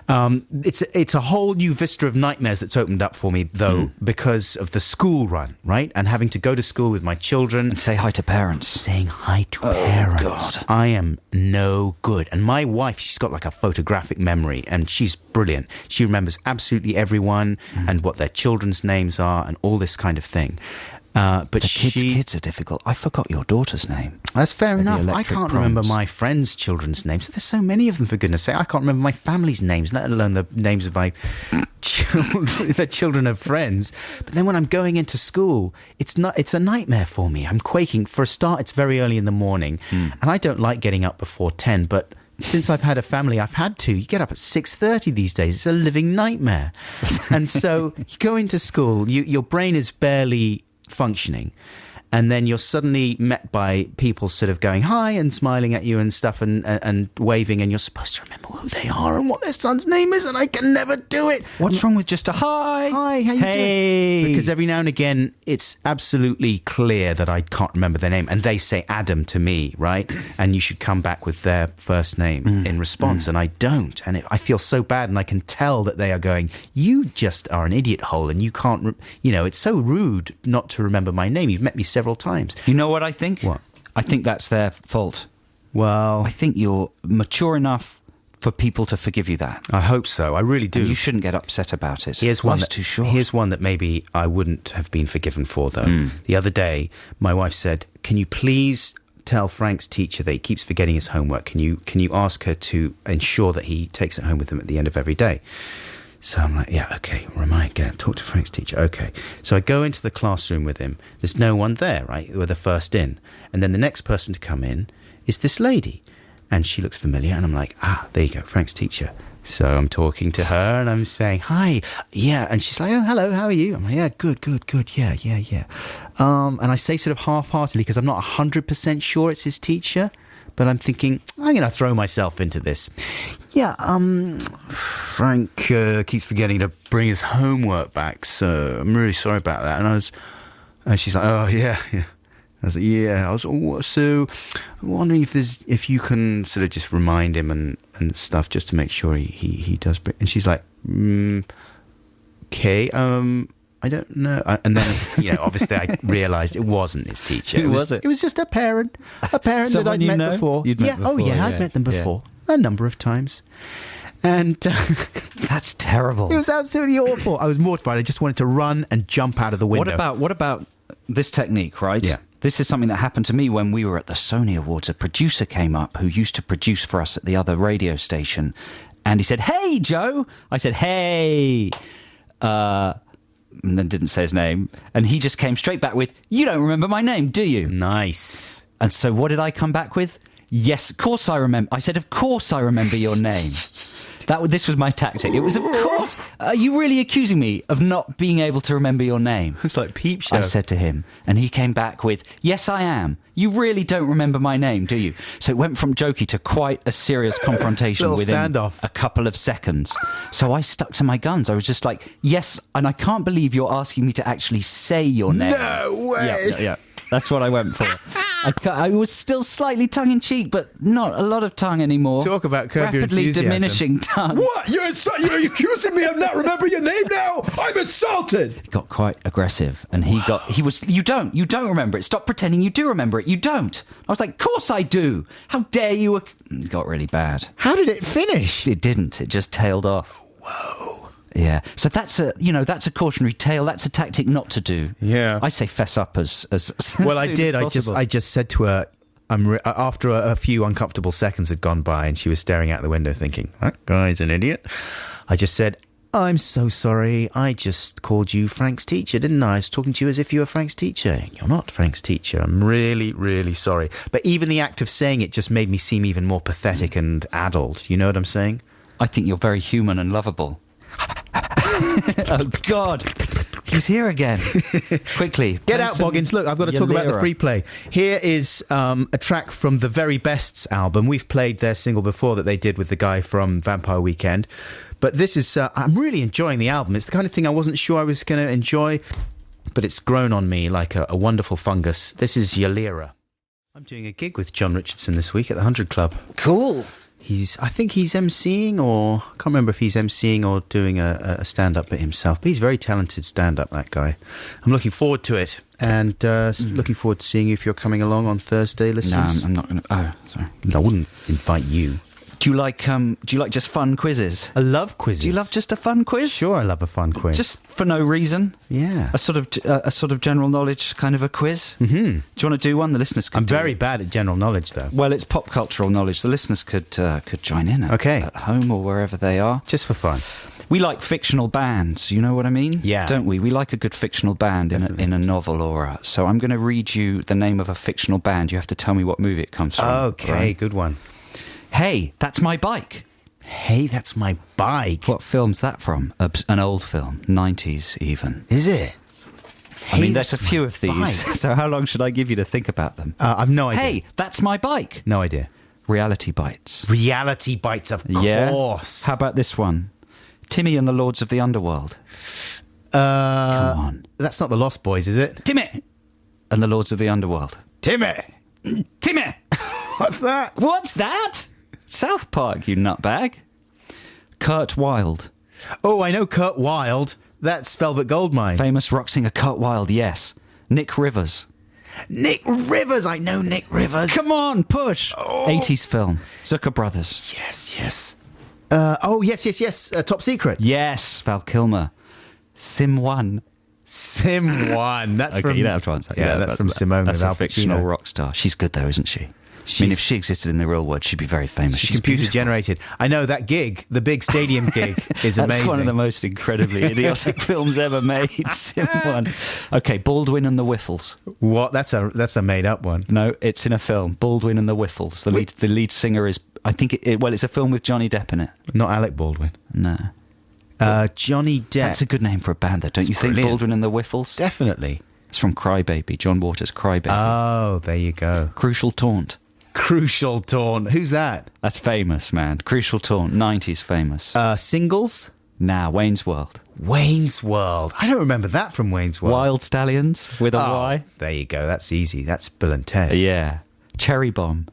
[SPEAKER 1] It's a whole new vista of nightmares that's opened up for me, though, because of the school run, right? And having to go to school with my children.
[SPEAKER 5] And say hi to parents.
[SPEAKER 1] Saying hi to parents.
[SPEAKER 5] God.
[SPEAKER 1] I am no good. And my wife, she's got like a photographic memory, and she's brilliant. She remembers absolutely everyone and what their children's names are and all this kind of thing. But
[SPEAKER 5] the kids are difficult. I forgot your daughter's name.
[SPEAKER 1] That's fair enough. I can't
[SPEAKER 5] Proms.
[SPEAKER 1] remember my friends' children's names. There's so many of them, for goodness sake. I can't remember my family's names, let alone the names of my children, the children of friends. But then when I'm going into school, it's a nightmare for me. I'm quaking. For a start, it's very early in the morning, and I don't like getting up before 10, but since I've had a family, I've had to. You get up at 6:30 these days. It's a living nightmare. And so you go into school, your brain is barely functioning, and then you're suddenly met by people sort of going hi and smiling at you and stuff and waving, and you're supposed to remember who they are and what their son's name is, and I can never do it.
[SPEAKER 5] What's wrong with just a hi?
[SPEAKER 1] Hi, how you doing? Because every now and again it's absolutely clear that I can't remember their name, and they say Adam to me, right? And you should come back with their first name in response, and I don't, and I feel so bad, and I can tell that they are going, you just are an idiot hole, and you can't it's so rude not to remember my name. You've met me several times.
[SPEAKER 5] You know what I think?
[SPEAKER 1] What?
[SPEAKER 5] I think that's their fault.
[SPEAKER 1] Well,
[SPEAKER 5] I think you're mature enough for people to forgive you that.
[SPEAKER 1] I hope so. I really do.
[SPEAKER 5] And you shouldn't get upset about it.
[SPEAKER 1] Here's one
[SPEAKER 5] too short.
[SPEAKER 1] Here's one that maybe I wouldn't have been forgiven for, though. The other day, my wife said, "Can you please tell Frank's teacher that he keeps forgetting his homework? Can you ask her to ensure that he takes it home with him at the end of every day?" So I'm like, yeah, okay, talk to Frank's teacher. Okay. So I go into the classroom with him. There's no one there, right? We're the first in. And then the next person to come in is this lady. And she looks familiar. And I'm like, there you go, Frank's teacher. So I'm talking to her and I'm saying, hi. Yeah. And she's like, oh, hello, how are you? I'm like, yeah, good. Yeah. And I say sort of half-heartedly, because I'm not 100% sure it's his teacher. But I'm thinking, I'm going to throw myself into this. Yeah, Frank keeps forgetting to bring his homework back, so I'm really sorry about that. And she's like, oh, yeah. I was like, yeah. So I'm wondering if you can sort of just remind him and stuff, just to make sure he does bring. And she's like, okay, I don't know. And then, obviously I realised it wasn't his teacher.
[SPEAKER 5] Who was it?
[SPEAKER 1] It was just a parent that I'd met before.
[SPEAKER 5] You'd met before.
[SPEAKER 1] I'd met them before a number of times. And
[SPEAKER 5] that's terrible.
[SPEAKER 1] It was absolutely awful. I was mortified. I just wanted to run and jump out of the window.
[SPEAKER 5] What about this technique, right?
[SPEAKER 1] Yeah.
[SPEAKER 5] This is something that happened to me when we were at the Sony Awards. A producer came up who used to produce for us at the other radio station, and he said, "Hey, Joe." I said, "Hey." And then didn't say his name, and he just came straight back with, "You don't remember my name, do you?"
[SPEAKER 1] Nice.
[SPEAKER 5] And so what did I come back with? Yes, of course I remember. I said, "Of course I remember your name." This was my tactic. It was, of course. Are you really accusing me of not being able to remember your name?
[SPEAKER 1] It's like Peep Show.
[SPEAKER 5] I said to him, and he came back with, "Yes, I am. You really don't remember my name, do you?" So it went from jokey to quite a serious confrontation within
[SPEAKER 1] standoff.
[SPEAKER 5] a couple of seconds. So I stuck to my guns. I was just like, yes, and I can't believe you're asking me to actually say your name.
[SPEAKER 1] No way.
[SPEAKER 5] Yeah. That's what I went for. I was still slightly tongue-in-cheek, but not a lot of tongue anymore.
[SPEAKER 1] Talk about Curb Your
[SPEAKER 5] Rapidly
[SPEAKER 1] Enthusiasm.
[SPEAKER 5] diminishing tongue.
[SPEAKER 15] What? You're accusing me of not remembering your name now? I'm insulted.
[SPEAKER 5] He got quite aggressive, and you don't remember it. Stop pretending you do remember it. You don't. I was like, of course I do. How dare you? It got really bad.
[SPEAKER 1] How did it finish?
[SPEAKER 5] It didn't. It just tailed off.
[SPEAKER 1] Whoa.
[SPEAKER 5] Yeah. So that's a cautionary tale. That's a tactic not to do.
[SPEAKER 1] Yeah.
[SPEAKER 5] I say fess up as
[SPEAKER 1] well, I
[SPEAKER 5] soon
[SPEAKER 1] did.
[SPEAKER 5] as
[SPEAKER 1] I just said to her, after a few uncomfortable seconds had gone by and she was staring out the window thinking, that guy's an idiot. I just said, I'm so sorry. I just called you Frank's teacher, didn't I? I was talking to you as if you were Frank's teacher. You're not Frank's teacher. I'm really, really sorry. But even the act of saying it just made me seem even more pathetic and addled. You know what I'm saying?
[SPEAKER 5] I think you're very human and lovable. Oh, God. He's here again. Quickly.
[SPEAKER 1] Get out, Boggins. Look, I've got to talk about the free play. Here is a track from the Very Bests album. We've played their single before that they did with the guy from Vampire Weekend. But this is... I'm really enjoying the album. It's the kind of thing I wasn't sure I was going to enjoy, but it's grown on me like a wonderful fungus. This is Yalira. I'm doing a gig with John Richardson this week at the 100 Club.
[SPEAKER 16] Cool.
[SPEAKER 1] I think he's MCing, or I can't remember if he's MCing or doing a stand-up by himself. But he's a very talented stand-up, that guy. I'm looking forward to it, and looking forward to seeing you if you're coming along on Thursday, listeners.
[SPEAKER 5] No, I'm not going to... Oh, sorry.
[SPEAKER 1] I wouldn't invite you.
[SPEAKER 5] Do you like just fun quizzes?
[SPEAKER 1] I love quizzes.
[SPEAKER 5] Do you love just a fun quiz?
[SPEAKER 1] Sure, I love a fun quiz.
[SPEAKER 5] Just for no reason?
[SPEAKER 1] Yeah.
[SPEAKER 5] A sort of general knowledge kind of a quiz? Mm-hmm. Do you want to do one? The listeners could
[SPEAKER 1] I'm very bad at general knowledge, though.
[SPEAKER 5] Well, it's pop cultural knowledge. The listeners could join in at home or wherever they are.
[SPEAKER 1] Just for fun.
[SPEAKER 5] We like fictional bands, you know what I mean?
[SPEAKER 1] Yeah.
[SPEAKER 5] Don't we? We like a good fictional band in a novel or so I'm going to read you the name of a fictional band. You have to tell me what movie it comes from.
[SPEAKER 1] Okay, right? Good one.
[SPEAKER 5] Hey, That's My Bike.
[SPEAKER 1] Hey, That's My Bike.
[SPEAKER 5] What film's that from? An old film, 90s even.
[SPEAKER 1] Is it?
[SPEAKER 5] I mean, there's a few of these. So how long should I give you to think about them?
[SPEAKER 1] I've no idea.
[SPEAKER 5] Hey, That's My Bike.
[SPEAKER 1] No idea.
[SPEAKER 5] Reality Bites.
[SPEAKER 1] Reality Bites, of course.
[SPEAKER 5] How about this one? Timmy and the Lords of the Underworld. Come on.
[SPEAKER 1] That's not the Lost Boys, is it?
[SPEAKER 5] Timmy and the Lords of the Underworld.
[SPEAKER 1] Timmy!
[SPEAKER 5] Timmy!
[SPEAKER 1] What's that?
[SPEAKER 5] What's that? South Park, you nutbag. Kurt Wilde.
[SPEAKER 1] Oh, I know Kurt Wilde. That's Velvet Goldmine.
[SPEAKER 5] Famous rock singer Kurt Wilde, yes. Nick Rivers.
[SPEAKER 1] Nick Rivers! I know Nick Rivers.
[SPEAKER 5] Come on, push! 80s film. Zucker Brothers.
[SPEAKER 1] Yes. Yes. Top Secret.
[SPEAKER 5] Yes, Val Kilmer. Sim 1.
[SPEAKER 1] Sim 1. That's
[SPEAKER 5] okay,
[SPEAKER 1] from...
[SPEAKER 5] you don't have to answer that.
[SPEAKER 1] Yeah, that's from Simone
[SPEAKER 5] That's
[SPEAKER 1] with
[SPEAKER 5] a
[SPEAKER 1] Al
[SPEAKER 5] fictional
[SPEAKER 1] Pacino.
[SPEAKER 5] rock star. She's good, though, isn't she? I mean, if she existed in the real world, she'd be very famous.
[SPEAKER 1] She's computer-generated. I know that gig, the big stadium gig, is amazing.
[SPEAKER 5] That's one of the most incredibly idiotic films ever made. Sim 1. Okay, Baldwin and the Whiffles.
[SPEAKER 1] What? That's a made-up one.
[SPEAKER 5] No, it's in a film. Baldwin and the Whiffles. The lead singer is... I think it's a film with Johnny Depp in it.
[SPEAKER 1] Not Alec Baldwin.
[SPEAKER 5] No.
[SPEAKER 1] Johnny Depp.
[SPEAKER 5] That's a good name for a band, though, don't you think? Baldwin and the Whiffles?
[SPEAKER 1] Definitely.
[SPEAKER 5] It's from Crybaby, John Waters' Crybaby.
[SPEAKER 1] Oh, there you go.
[SPEAKER 5] Crucial Taunt.
[SPEAKER 1] Crucial Taunt. Who's that?
[SPEAKER 5] That's famous, man. Crucial Taunt, 90s famous.
[SPEAKER 1] Singles?
[SPEAKER 5] Nah, Wayne's World.
[SPEAKER 1] Wayne's World. I don't remember that from Wayne's World.
[SPEAKER 5] Wild Stallions with a Y.
[SPEAKER 1] There you go. That's easy. That's Bill and Ted.
[SPEAKER 5] Yeah. Cherry Bomb.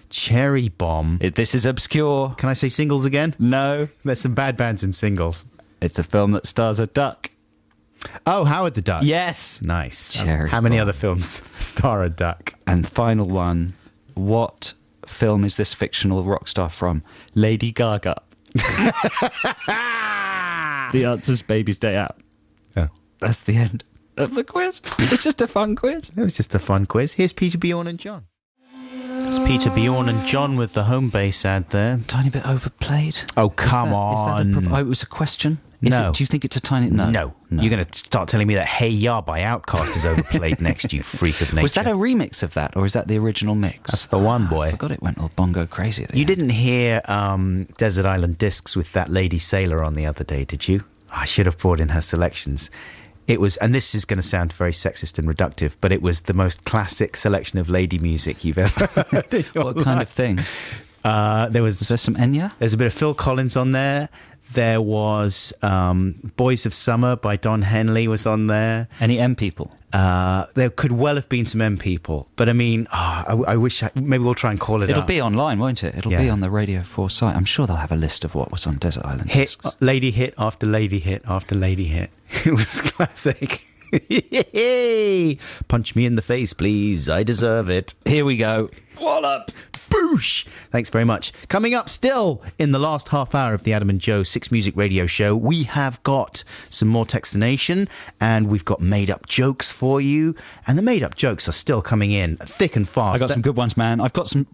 [SPEAKER 1] Cherry Bomb.
[SPEAKER 5] This is obscure.
[SPEAKER 1] Can I say Singles again?
[SPEAKER 5] No.
[SPEAKER 1] There's some bad bands in Singles.
[SPEAKER 5] It's a film that stars a duck.
[SPEAKER 1] Oh, Howard the Duck.
[SPEAKER 5] Yes.
[SPEAKER 1] Nice.
[SPEAKER 5] Cherry
[SPEAKER 1] How many
[SPEAKER 5] Bomb.
[SPEAKER 1] other films star a duck?
[SPEAKER 5] And final one. What film is this fictional rock star from? Lady Gaga. The answer's Baby's Day Out.
[SPEAKER 1] Oh.
[SPEAKER 5] That's the end of the quiz. It's just a fun quiz.
[SPEAKER 1] It was just a fun quiz. Here's Peter, Bjorn and John. It's Peter, Bjorn and John with the home base ad there.
[SPEAKER 5] Tiny bit overplayed.
[SPEAKER 1] Oh, come on.
[SPEAKER 5] It was a question.
[SPEAKER 1] No.
[SPEAKER 5] Do you think it's a tiny... No.
[SPEAKER 1] You're going to start telling me that Hey Ya by Outkast is overplayed next, you freak of nature.
[SPEAKER 5] Was that a remix of that, or is that the original mix?
[SPEAKER 1] That's the one, boy.
[SPEAKER 5] I forgot it went all bongo crazy.
[SPEAKER 1] You didn't hear Desert Island Discs with that Lady Sailor on the other day, did you? I should have brought in her selections. It was, and this is going to sound very sexist and reductive, but it was the most classic selection of lady music you've ever heard in your
[SPEAKER 5] What kind
[SPEAKER 1] life.
[SPEAKER 5] of thing?
[SPEAKER 1] Was
[SPEAKER 5] there some Enya?
[SPEAKER 1] There's a bit of Phil Collins on there. There was Boys of Summer by Don Henley was on there.
[SPEAKER 5] Any M people?
[SPEAKER 1] There could well have been some M people, but I mean, I wish maybe we'll try and call it.
[SPEAKER 5] It'll
[SPEAKER 1] up.
[SPEAKER 5] be online, won't it? It'll be on the Radio 4 site. I'm sure they'll have a list of what was on Desert Island Discs.
[SPEAKER 1] Lady hit after lady hit after lady hit. It was classic. Punch me in the face, please. I deserve it.
[SPEAKER 5] Here we go. Wallop.
[SPEAKER 1] Boosh. Thanks very much. Coming up still in the last half hour of the Adam and Joe 6 Music Radio Show, we have got some more Textination and we've got made-up jokes for you. And the made-up jokes are still coming in thick and fast.
[SPEAKER 5] I got some good ones, man. I've got some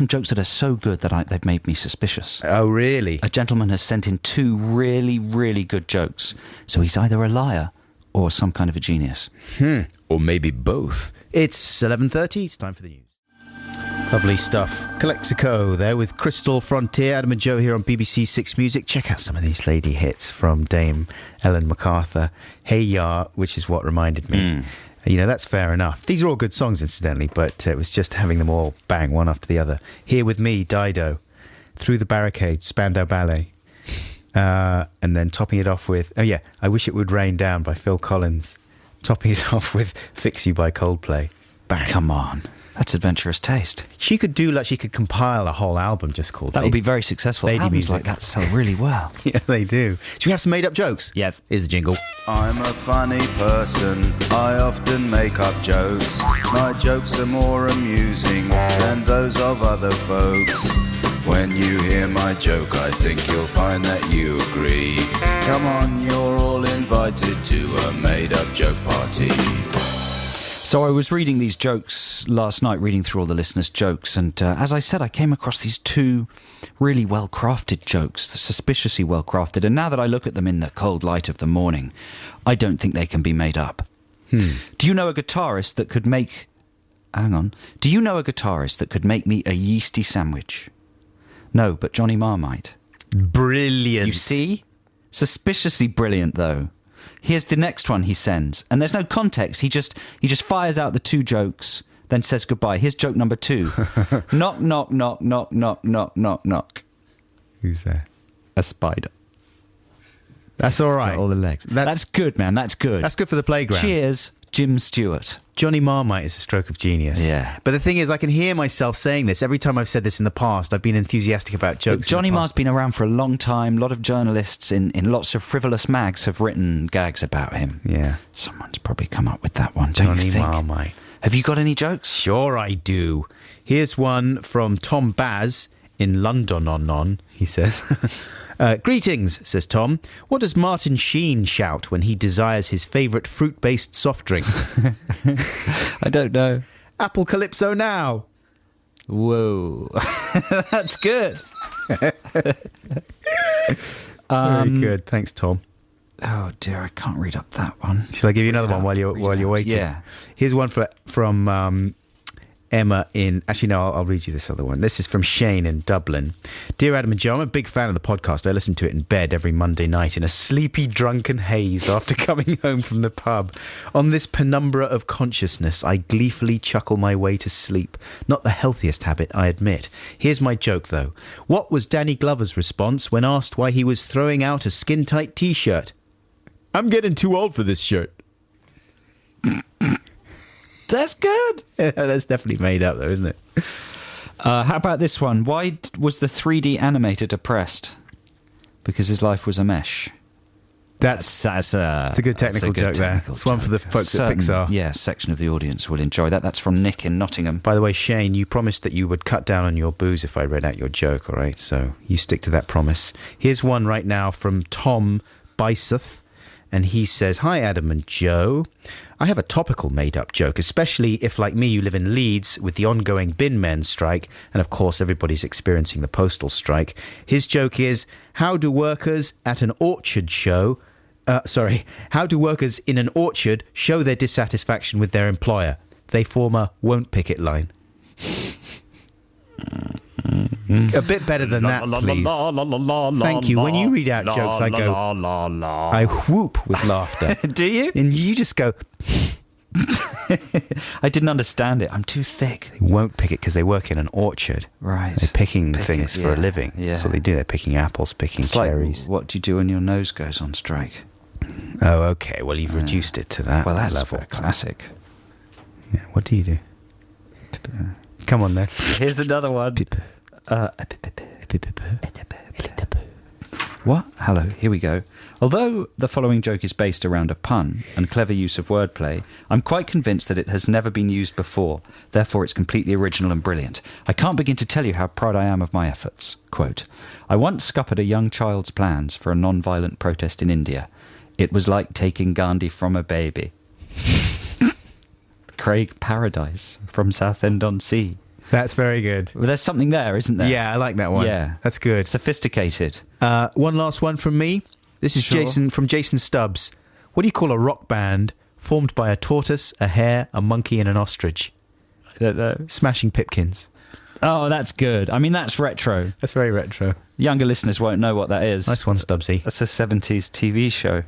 [SPEAKER 5] jokes that are so good that they've made me suspicious.
[SPEAKER 1] Oh, really?
[SPEAKER 5] A gentleman has sent in 2 really, really good jokes. So he's either a liar or some kind of a genius.
[SPEAKER 1] Or maybe both. It's 11:30. It's time for the news. Lovely stuff. Calexico there with Crystal Frontier. Adam and Joe here on BBC Six Music. Check out some of these lady hits from Dame Ellen MacArthur. Hey Ya, which is what reminded me. You know, that's fair enough. These are all good songs, incidentally, but it was just having them all bang one after the other. Here with me, Dido. Through the Barricades, Spandau Ballet. And then topping it off with, I Wish It Would Rain Down by Phil Collins. Topping it off with Fix You by Coldplay. Bang.
[SPEAKER 5] Come on. That's adventurous taste.
[SPEAKER 1] She could compile a whole album just called
[SPEAKER 5] That would be very successful.
[SPEAKER 1] Lady
[SPEAKER 5] Albums
[SPEAKER 1] music.
[SPEAKER 5] like that sell really well.
[SPEAKER 1] Yeah, they do. Should we have some made-up jokes?
[SPEAKER 5] Yes.
[SPEAKER 1] Here's the jingle.
[SPEAKER 16] I'm a funny person, I often make up jokes. My jokes are more amusing than those of other folks. When you hear my joke, I think you'll find that you agree. Come on, you're all invited to a made-up joke party.
[SPEAKER 5] So I was reading these jokes last night, reading through all the listeners' jokes, and as I said, I came across these two really well-crafted jokes, suspiciously well-crafted, and now that I look at them in the cold light of the morning, I don't think they can be made up. Do you know a guitarist that could make... Hang on. Do you know a guitarist that could make me a yeasty sandwich? No, but Johnny Marmite.
[SPEAKER 1] Brilliant.
[SPEAKER 5] You see? Suspiciously brilliant, though. Here's the next one he sends, and there's no context. He just fires out the two jokes, then says goodbye. Here's joke number 2. Knock, knock, knock, knock, knock, knock, knock, knock.
[SPEAKER 1] Who's there?
[SPEAKER 5] A spider.
[SPEAKER 1] That's all right.
[SPEAKER 5] Got all the legs. That's good, man. That's good.
[SPEAKER 1] That's good for the playground.
[SPEAKER 5] Cheers, Jim Stewart.
[SPEAKER 1] Johnny Marmite is a stroke of genius.
[SPEAKER 5] Yeah.
[SPEAKER 1] But the thing is, I can hear myself saying this. Every time I've said this in the past, I've been enthusiastic about jokes.
[SPEAKER 5] Johnny Marr's been around for a long time. A lot of journalists in lots of frivolous mags have written gags about him.
[SPEAKER 1] Yeah.
[SPEAKER 5] Someone's probably come up with that one, don't you think?
[SPEAKER 1] Johnny Marmite.
[SPEAKER 5] Have you got any jokes?
[SPEAKER 1] Sure I do. Here's one from Tom Baz in London, he says. Greetings, says Tom. What does Martin Sheen shout when he desires his favourite fruit-based soft drink?
[SPEAKER 5] I don't know.
[SPEAKER 1] Apple Calypso now.
[SPEAKER 5] Whoa. That's good.
[SPEAKER 1] Very good. Thanks, Tom.
[SPEAKER 5] Oh, dear, I can't read up that one.
[SPEAKER 1] Shall I give you another one while you're waiting?
[SPEAKER 5] Yeah.
[SPEAKER 1] Here's one from Emma in... Actually, no, I'll read you this other one. This is from Shane in Dublin. Dear Adam and Joe, I'm a big fan of the podcast. I listen to it in bed every Monday night in a sleepy, drunken haze after coming home from the pub. On this penumbra of consciousness, I gleefully chuckle my way to sleep. Not the healthiest habit, I admit. Here's my joke, though. What was Danny Glover's response when asked why he was throwing out a skin-tight T-shirt? I'm getting too old for this shirt.
[SPEAKER 5] That's good.
[SPEAKER 1] That's definitely made up, though, isn't it?
[SPEAKER 5] How about this one? Why was the 3D animator depressed? Because his life was a mesh.
[SPEAKER 1] It's a good technical joke there. It's one for the folks at Pixar.
[SPEAKER 5] Yeah, section of the audience will enjoy that. That's from Nick in Nottingham.
[SPEAKER 1] By the way, Shane, you promised that you would cut down on your booze if I read out your joke, all right? So you stick to that promise. Here's one right now from Tom Byseth. And he says, Hi, Adam and Joe. I have a topical made-up joke, especially if, like me, you live in Leeds with the ongoing bin men strike, and of course everybody's experiencing the postal strike. His joke is, how do workers at an orchard show... how do workers in an orchard show their dissatisfaction with their employer? They form a won't picket line. A bit better than that, please. Thank you. When you read out jokes, I go... I whoop with laughter.
[SPEAKER 5] Do you?
[SPEAKER 1] And you just go...
[SPEAKER 5] I didn't understand it. I'm too thick.
[SPEAKER 1] They won't pick it because they work in an orchard.
[SPEAKER 5] Right.
[SPEAKER 1] They're picking things for a living.
[SPEAKER 5] Yeah.
[SPEAKER 1] That's what they do. They're picking apples, picking cherries.
[SPEAKER 5] Like, what do you do when your nose goes on strike?
[SPEAKER 1] Oh, okay. Well, you've reduced it to that
[SPEAKER 5] level. Well, that's
[SPEAKER 1] level.
[SPEAKER 5] Classic.
[SPEAKER 1] Yeah. What do you do? Come on, then.
[SPEAKER 5] Here's another one. What? Hello, here we go. Although the following joke is based around a pun and clever use of wordplay, I'm quite convinced that it has never been used before. Therefore, it's completely original and brilliant. I can't begin to tell you how proud I am of my efforts. Quote, I once scuppered a young child's plans for a non-violent protest in India. It was like taking Gandhi from a baby. Craig Paradise from Southend-on-Sea.
[SPEAKER 1] That's very good.
[SPEAKER 5] Well, there's something there, isn't there?
[SPEAKER 1] Yeah, I like that one.
[SPEAKER 5] Yeah.
[SPEAKER 1] That's good.
[SPEAKER 5] Sophisticated.
[SPEAKER 1] One last one from me. This is Jason from Jason Stubbs. What do you call a rock band formed by a tortoise, a hare, a monkey and an ostrich?
[SPEAKER 5] I don't know.
[SPEAKER 1] Smashing Pipkins.
[SPEAKER 5] Oh, that's good. I mean, that's retro.
[SPEAKER 1] That's very retro.
[SPEAKER 5] Younger listeners won't know what that is.
[SPEAKER 1] Nice one, Stubbsy.
[SPEAKER 5] That's a 70s TV show.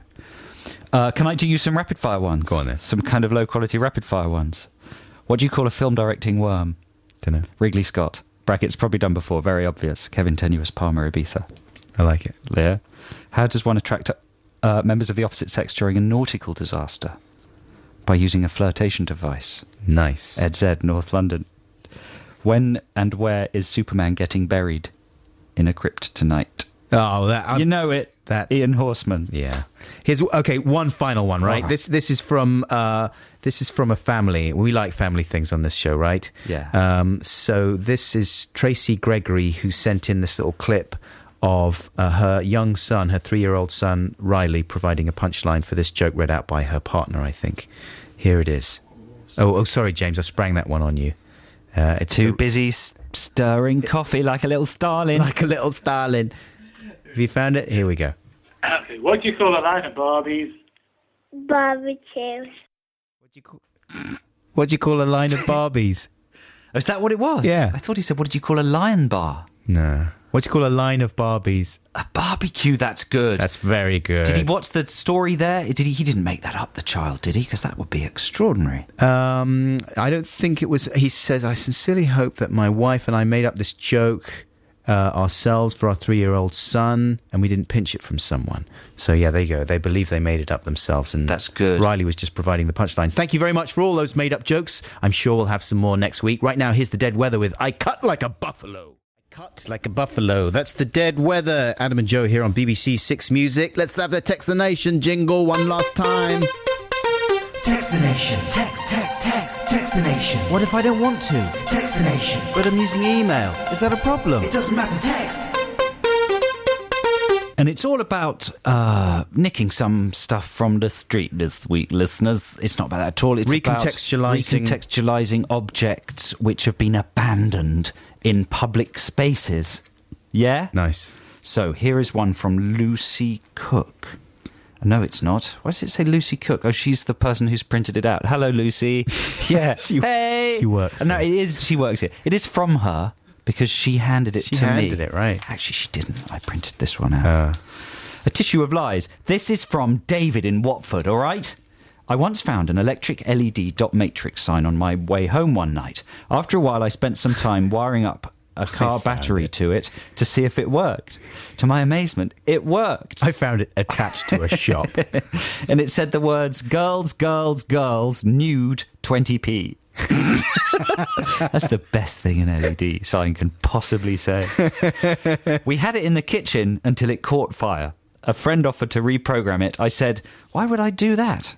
[SPEAKER 5] Can I do you some rapid-fire ones?
[SPEAKER 1] Go on then.
[SPEAKER 5] Some kind of low-quality rapid-fire ones. What do you call a film directing worm?
[SPEAKER 1] Don't know.
[SPEAKER 5] Wrigley Scott. Brackets probably done before. Very obvious. Kevin Tenuous Palmer Ibiza.
[SPEAKER 1] I like it.
[SPEAKER 5] Yeah. How does one attract members of the opposite sex during a nautical disaster? By using a flirtation device.
[SPEAKER 1] Nice.
[SPEAKER 5] Ed Z, North London. When and where is Superman getting buried? In a crypt tonight.
[SPEAKER 1] Oh, that
[SPEAKER 5] you know it.
[SPEAKER 1] That's
[SPEAKER 5] Ian Horseman.
[SPEAKER 1] Yeah. Here's one final one, right?
[SPEAKER 5] All right.
[SPEAKER 1] This is from a family. We like family things on this show, right?
[SPEAKER 5] Yeah.
[SPEAKER 1] So this is Tracy Gregory, who sent in this little clip of her young son, her 3-year-old son Riley, providing a punchline for this joke read out by her partner, I think. Here it is. Oh, sorry, James, I sprang that one on you. It's
[SPEAKER 5] too busy stirring coffee like a little starling.
[SPEAKER 1] Like a little starling. Have you found it? Here we go.
[SPEAKER 17] What do you call a line of Barbies?
[SPEAKER 7] Barbecue.
[SPEAKER 1] What do you call a line of Barbies?
[SPEAKER 5] Oh, is that what it was?
[SPEAKER 1] Yeah.
[SPEAKER 5] I thought he said, what did you call a lion bar?
[SPEAKER 1] No. What do you call a line of Barbies?
[SPEAKER 5] A barbecue, that's good.
[SPEAKER 1] That's very good.
[SPEAKER 5] What's the story there? He didn't make that up, the child, did he? Because that would be extraordinary.
[SPEAKER 1] I don't think it was. He says, I sincerely hope that my wife and I made up this joke ourselves for our 3-year-old son, and we didn't pinch it from someone. So yeah, there you go. They believe they made it up themselves, and
[SPEAKER 5] that's good.
[SPEAKER 1] Riley was just providing the punchline. Thank you very much for all those made-up jokes. I'm sure we'll have some more next week. Right now, here's the Dead Weather with I Cut Like a Buffalo. Cut like a buffalo. That's the Dead Weather. Adam and Joe here on BBC Six Music. Let's have the Text the Nation jingle one last time.
[SPEAKER 14] Text the Nation. Text the Nation.
[SPEAKER 18] What if I don't want to?
[SPEAKER 14] Text the Nation.
[SPEAKER 18] But I'm using email. Is that a problem?
[SPEAKER 14] It doesn't matter, text.
[SPEAKER 5] And it's all about nicking some stuff from the street this week, listeners. It's not about that at all. It's about recontextualising objects which have been abandoned in public spaces. Yeah?
[SPEAKER 1] Nice.
[SPEAKER 5] So here is one from Lucy Cook. No, it's not. Why does it say Lucy Cook? Oh, she's the person who's printed it out. Hello, Lucy. Yeah. Hey.
[SPEAKER 1] She works.
[SPEAKER 5] No, it is. She works here. It is from her because she handed it to me.
[SPEAKER 1] She handed it, right.
[SPEAKER 5] Actually, she didn't. I printed this one out. A Tissue of Lies. This is from David in Watford, all right? I once found an electric LED dot matrix sign on my way home one night. After a while, I spent some time wiring up a car battery to it to see if it worked. To my amazement, it worked.
[SPEAKER 1] I found it attached to a shop.
[SPEAKER 5] And it said the words, girls, girls, girls, nude, 20p. That's the best thing an LED sign can possibly say. We had it in the kitchen until it caught fire. A friend offered to reprogram it. I said, why would I do that?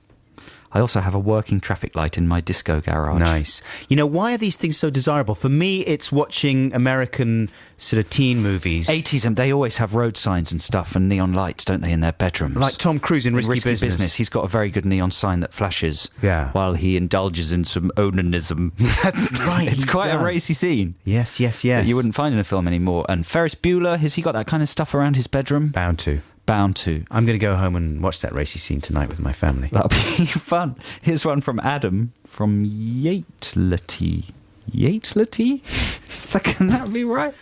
[SPEAKER 5] I also have a working traffic light in my disco garage.
[SPEAKER 1] Nice. You know, why are these things so desirable? For me, it's watching American sort of teen movies.
[SPEAKER 5] 80s, and they always have road signs and stuff and neon lights, don't they, in their bedrooms?
[SPEAKER 1] Like Tom Cruise in Risky Business.
[SPEAKER 5] He's got a very good neon sign that flashes while he indulges in some onanism.
[SPEAKER 1] That's right.
[SPEAKER 5] It's quite a racy scene.
[SPEAKER 1] Yes.
[SPEAKER 5] That you wouldn't find in a film anymore. And Ferris Bueller, has he got that kind of stuff around his bedroom?
[SPEAKER 1] Bound to.
[SPEAKER 5] I'm going
[SPEAKER 1] to go home and watch that racy scene tonight with my family.
[SPEAKER 5] That'll be fun. Here's one from Adam from Yatelety. Can that be right?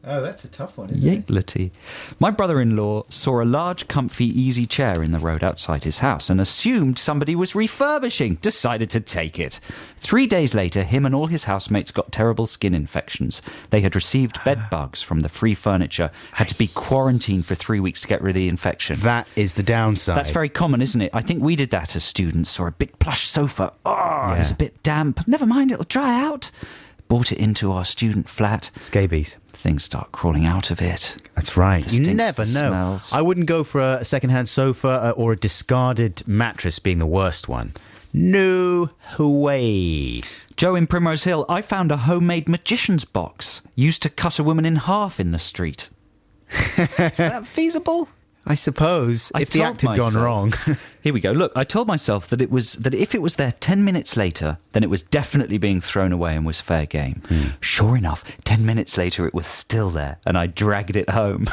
[SPEAKER 1] Oh, that's a tough one, isn't it?
[SPEAKER 5] Yatelety. My brother-in-law saw a large, comfy, easy chair in the road outside his house and assumed somebody was refurbishing. Decided to take it. 3 days later, him and all his housemates got terrible skin infections. They had received bed bugs from the free furniture, had to be quarantined for 3 weeks to get rid of the infection.
[SPEAKER 1] That is the downside.
[SPEAKER 5] That's very common, isn't it? I think we did that as students. Saw a big plush sofa. It was a bit damp. Never mind, it'll dry out. Brought it into our student flat.
[SPEAKER 1] Scabies.
[SPEAKER 5] Things start crawling out of it.
[SPEAKER 1] That's right. You never know.
[SPEAKER 5] Smells.
[SPEAKER 1] I wouldn't go for a second-hand sofa or a discarded mattress being the worst one. No way.
[SPEAKER 5] Joe in Primrose Hill, I found a homemade magician's box used to cut a woman in half in the street. Is that feasible?
[SPEAKER 1] I suppose, if the act had gone wrong.
[SPEAKER 5] Here we go. Look, I told myself that if it was there 10 minutes later, then it was definitely being thrown away and was fair game. Sure enough, 10 minutes later it was still there, and I dragged it home.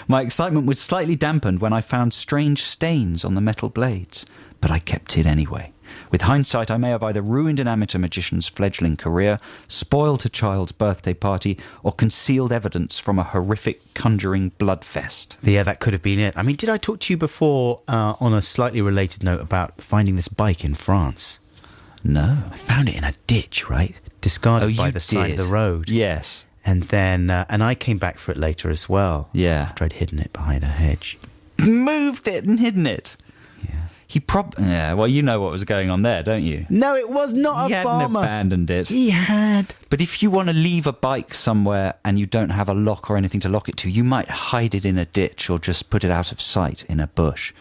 [SPEAKER 5] My excitement was slightly dampened when I found strange stains on the metal blades, but I kept it anyway. With hindsight, I may have either ruined an amateur magician's fledgling career, spoilt a child's birthday party, or concealed evidence from a horrific conjuring bloodfest.
[SPEAKER 1] Yeah, that could have been it. I mean, did I talk to you before on a slightly related note about finding this bike in France?
[SPEAKER 5] No.
[SPEAKER 1] I found it in a ditch, right? Discarded by the side of the road.
[SPEAKER 5] Yes.
[SPEAKER 1] And then, and I came back for it later as well.
[SPEAKER 5] Yeah.
[SPEAKER 1] After I'd hidden it behind a hedge.
[SPEAKER 5] Moved it and hidden it. Yeah. Well, you know what was going on there, don't you?
[SPEAKER 1] No, it was not a farmer.
[SPEAKER 5] He hadn't abandoned it.
[SPEAKER 1] He had.
[SPEAKER 5] But if you want to leave a bike somewhere and you don't have a lock or anything to lock it to, you might hide it in a ditch or just put it out of sight in a bush.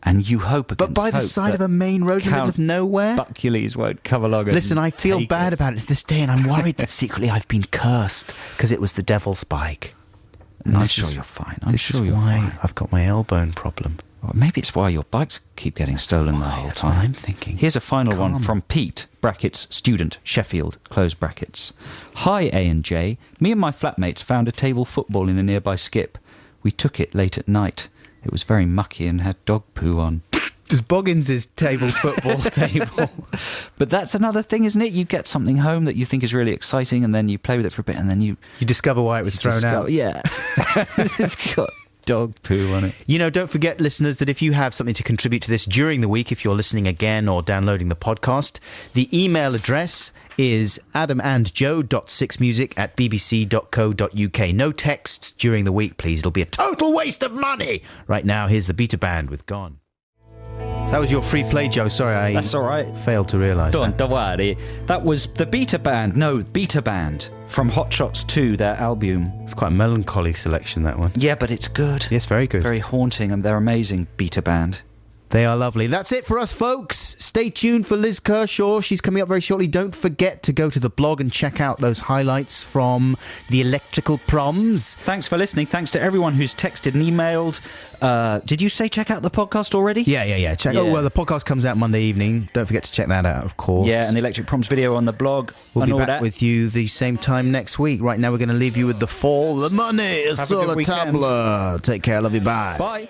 [SPEAKER 5] And you hope against
[SPEAKER 1] But by the side of a main road in the middle of nowhere?
[SPEAKER 5] Buckules won't come along.
[SPEAKER 1] Listen, I feel bad about it to this day, and I'm worried that secretly I've been cursed because it was the devil's bike.
[SPEAKER 5] And I'm sure you're fine. This is why
[SPEAKER 1] I've got my elbow problem.
[SPEAKER 5] Well, maybe it's why your bikes keep getting stolen the whole time.
[SPEAKER 1] That's what I'm thinking.
[SPEAKER 5] Here's a final one from Pete, brackets, student, Sheffield, close brackets. Hi, A and J. Me and my flatmates found a table football in a nearby skip. We took it late at night. It was very mucky and had dog poo on.
[SPEAKER 1] Does Boggins' table football table?
[SPEAKER 5] But that's another thing, isn't it? You get something home that you think is really exciting and then you play with it for a bit and then you
[SPEAKER 1] discover why it was thrown out.
[SPEAKER 5] Yeah. It's got dog poo on it.
[SPEAKER 1] You know, don't forget, listeners, that if you have something to contribute to this during the week, if you're listening again or downloading the podcast, the email address is adamandjoe.sixmusic@bbc.co.uk. No texts during the week, please. It'll be a total waste of money. Right now, here's the Beta Band with Gone. That was your free play, Joe. Sorry,
[SPEAKER 5] That's all right.
[SPEAKER 1] Failed to realise that.
[SPEAKER 5] Don't worry. That was the Beta Band. No, Beta Band from Hot Shots 2, their album.
[SPEAKER 1] It's quite a melancholy selection, that one.
[SPEAKER 5] Yeah, but it's good.
[SPEAKER 1] Yes, very good.
[SPEAKER 5] Very haunting, and they're amazing, Beta Band.
[SPEAKER 1] They are lovely. That's it for us, folks. Stay tuned for Liz Kershaw. She's coming up very shortly. Don't forget to go to the blog and check out those highlights from the Electrical Proms.
[SPEAKER 5] Thanks for listening. Thanks to everyone who's texted and emailed. Did you say check out the podcast already?
[SPEAKER 1] Yeah. Oh, well, the podcast comes out Monday evening. Don't forget to check that out, of course.
[SPEAKER 5] Yeah, and the Electric Proms video on the blog.
[SPEAKER 1] We'll be back with you the same time next week. Right now, we're going to leave you with The Fall, The Money,
[SPEAKER 5] Have a
[SPEAKER 1] Solar
[SPEAKER 5] good weekend.
[SPEAKER 1] Tabla. Take care. Love you. Bye.
[SPEAKER 5] Bye.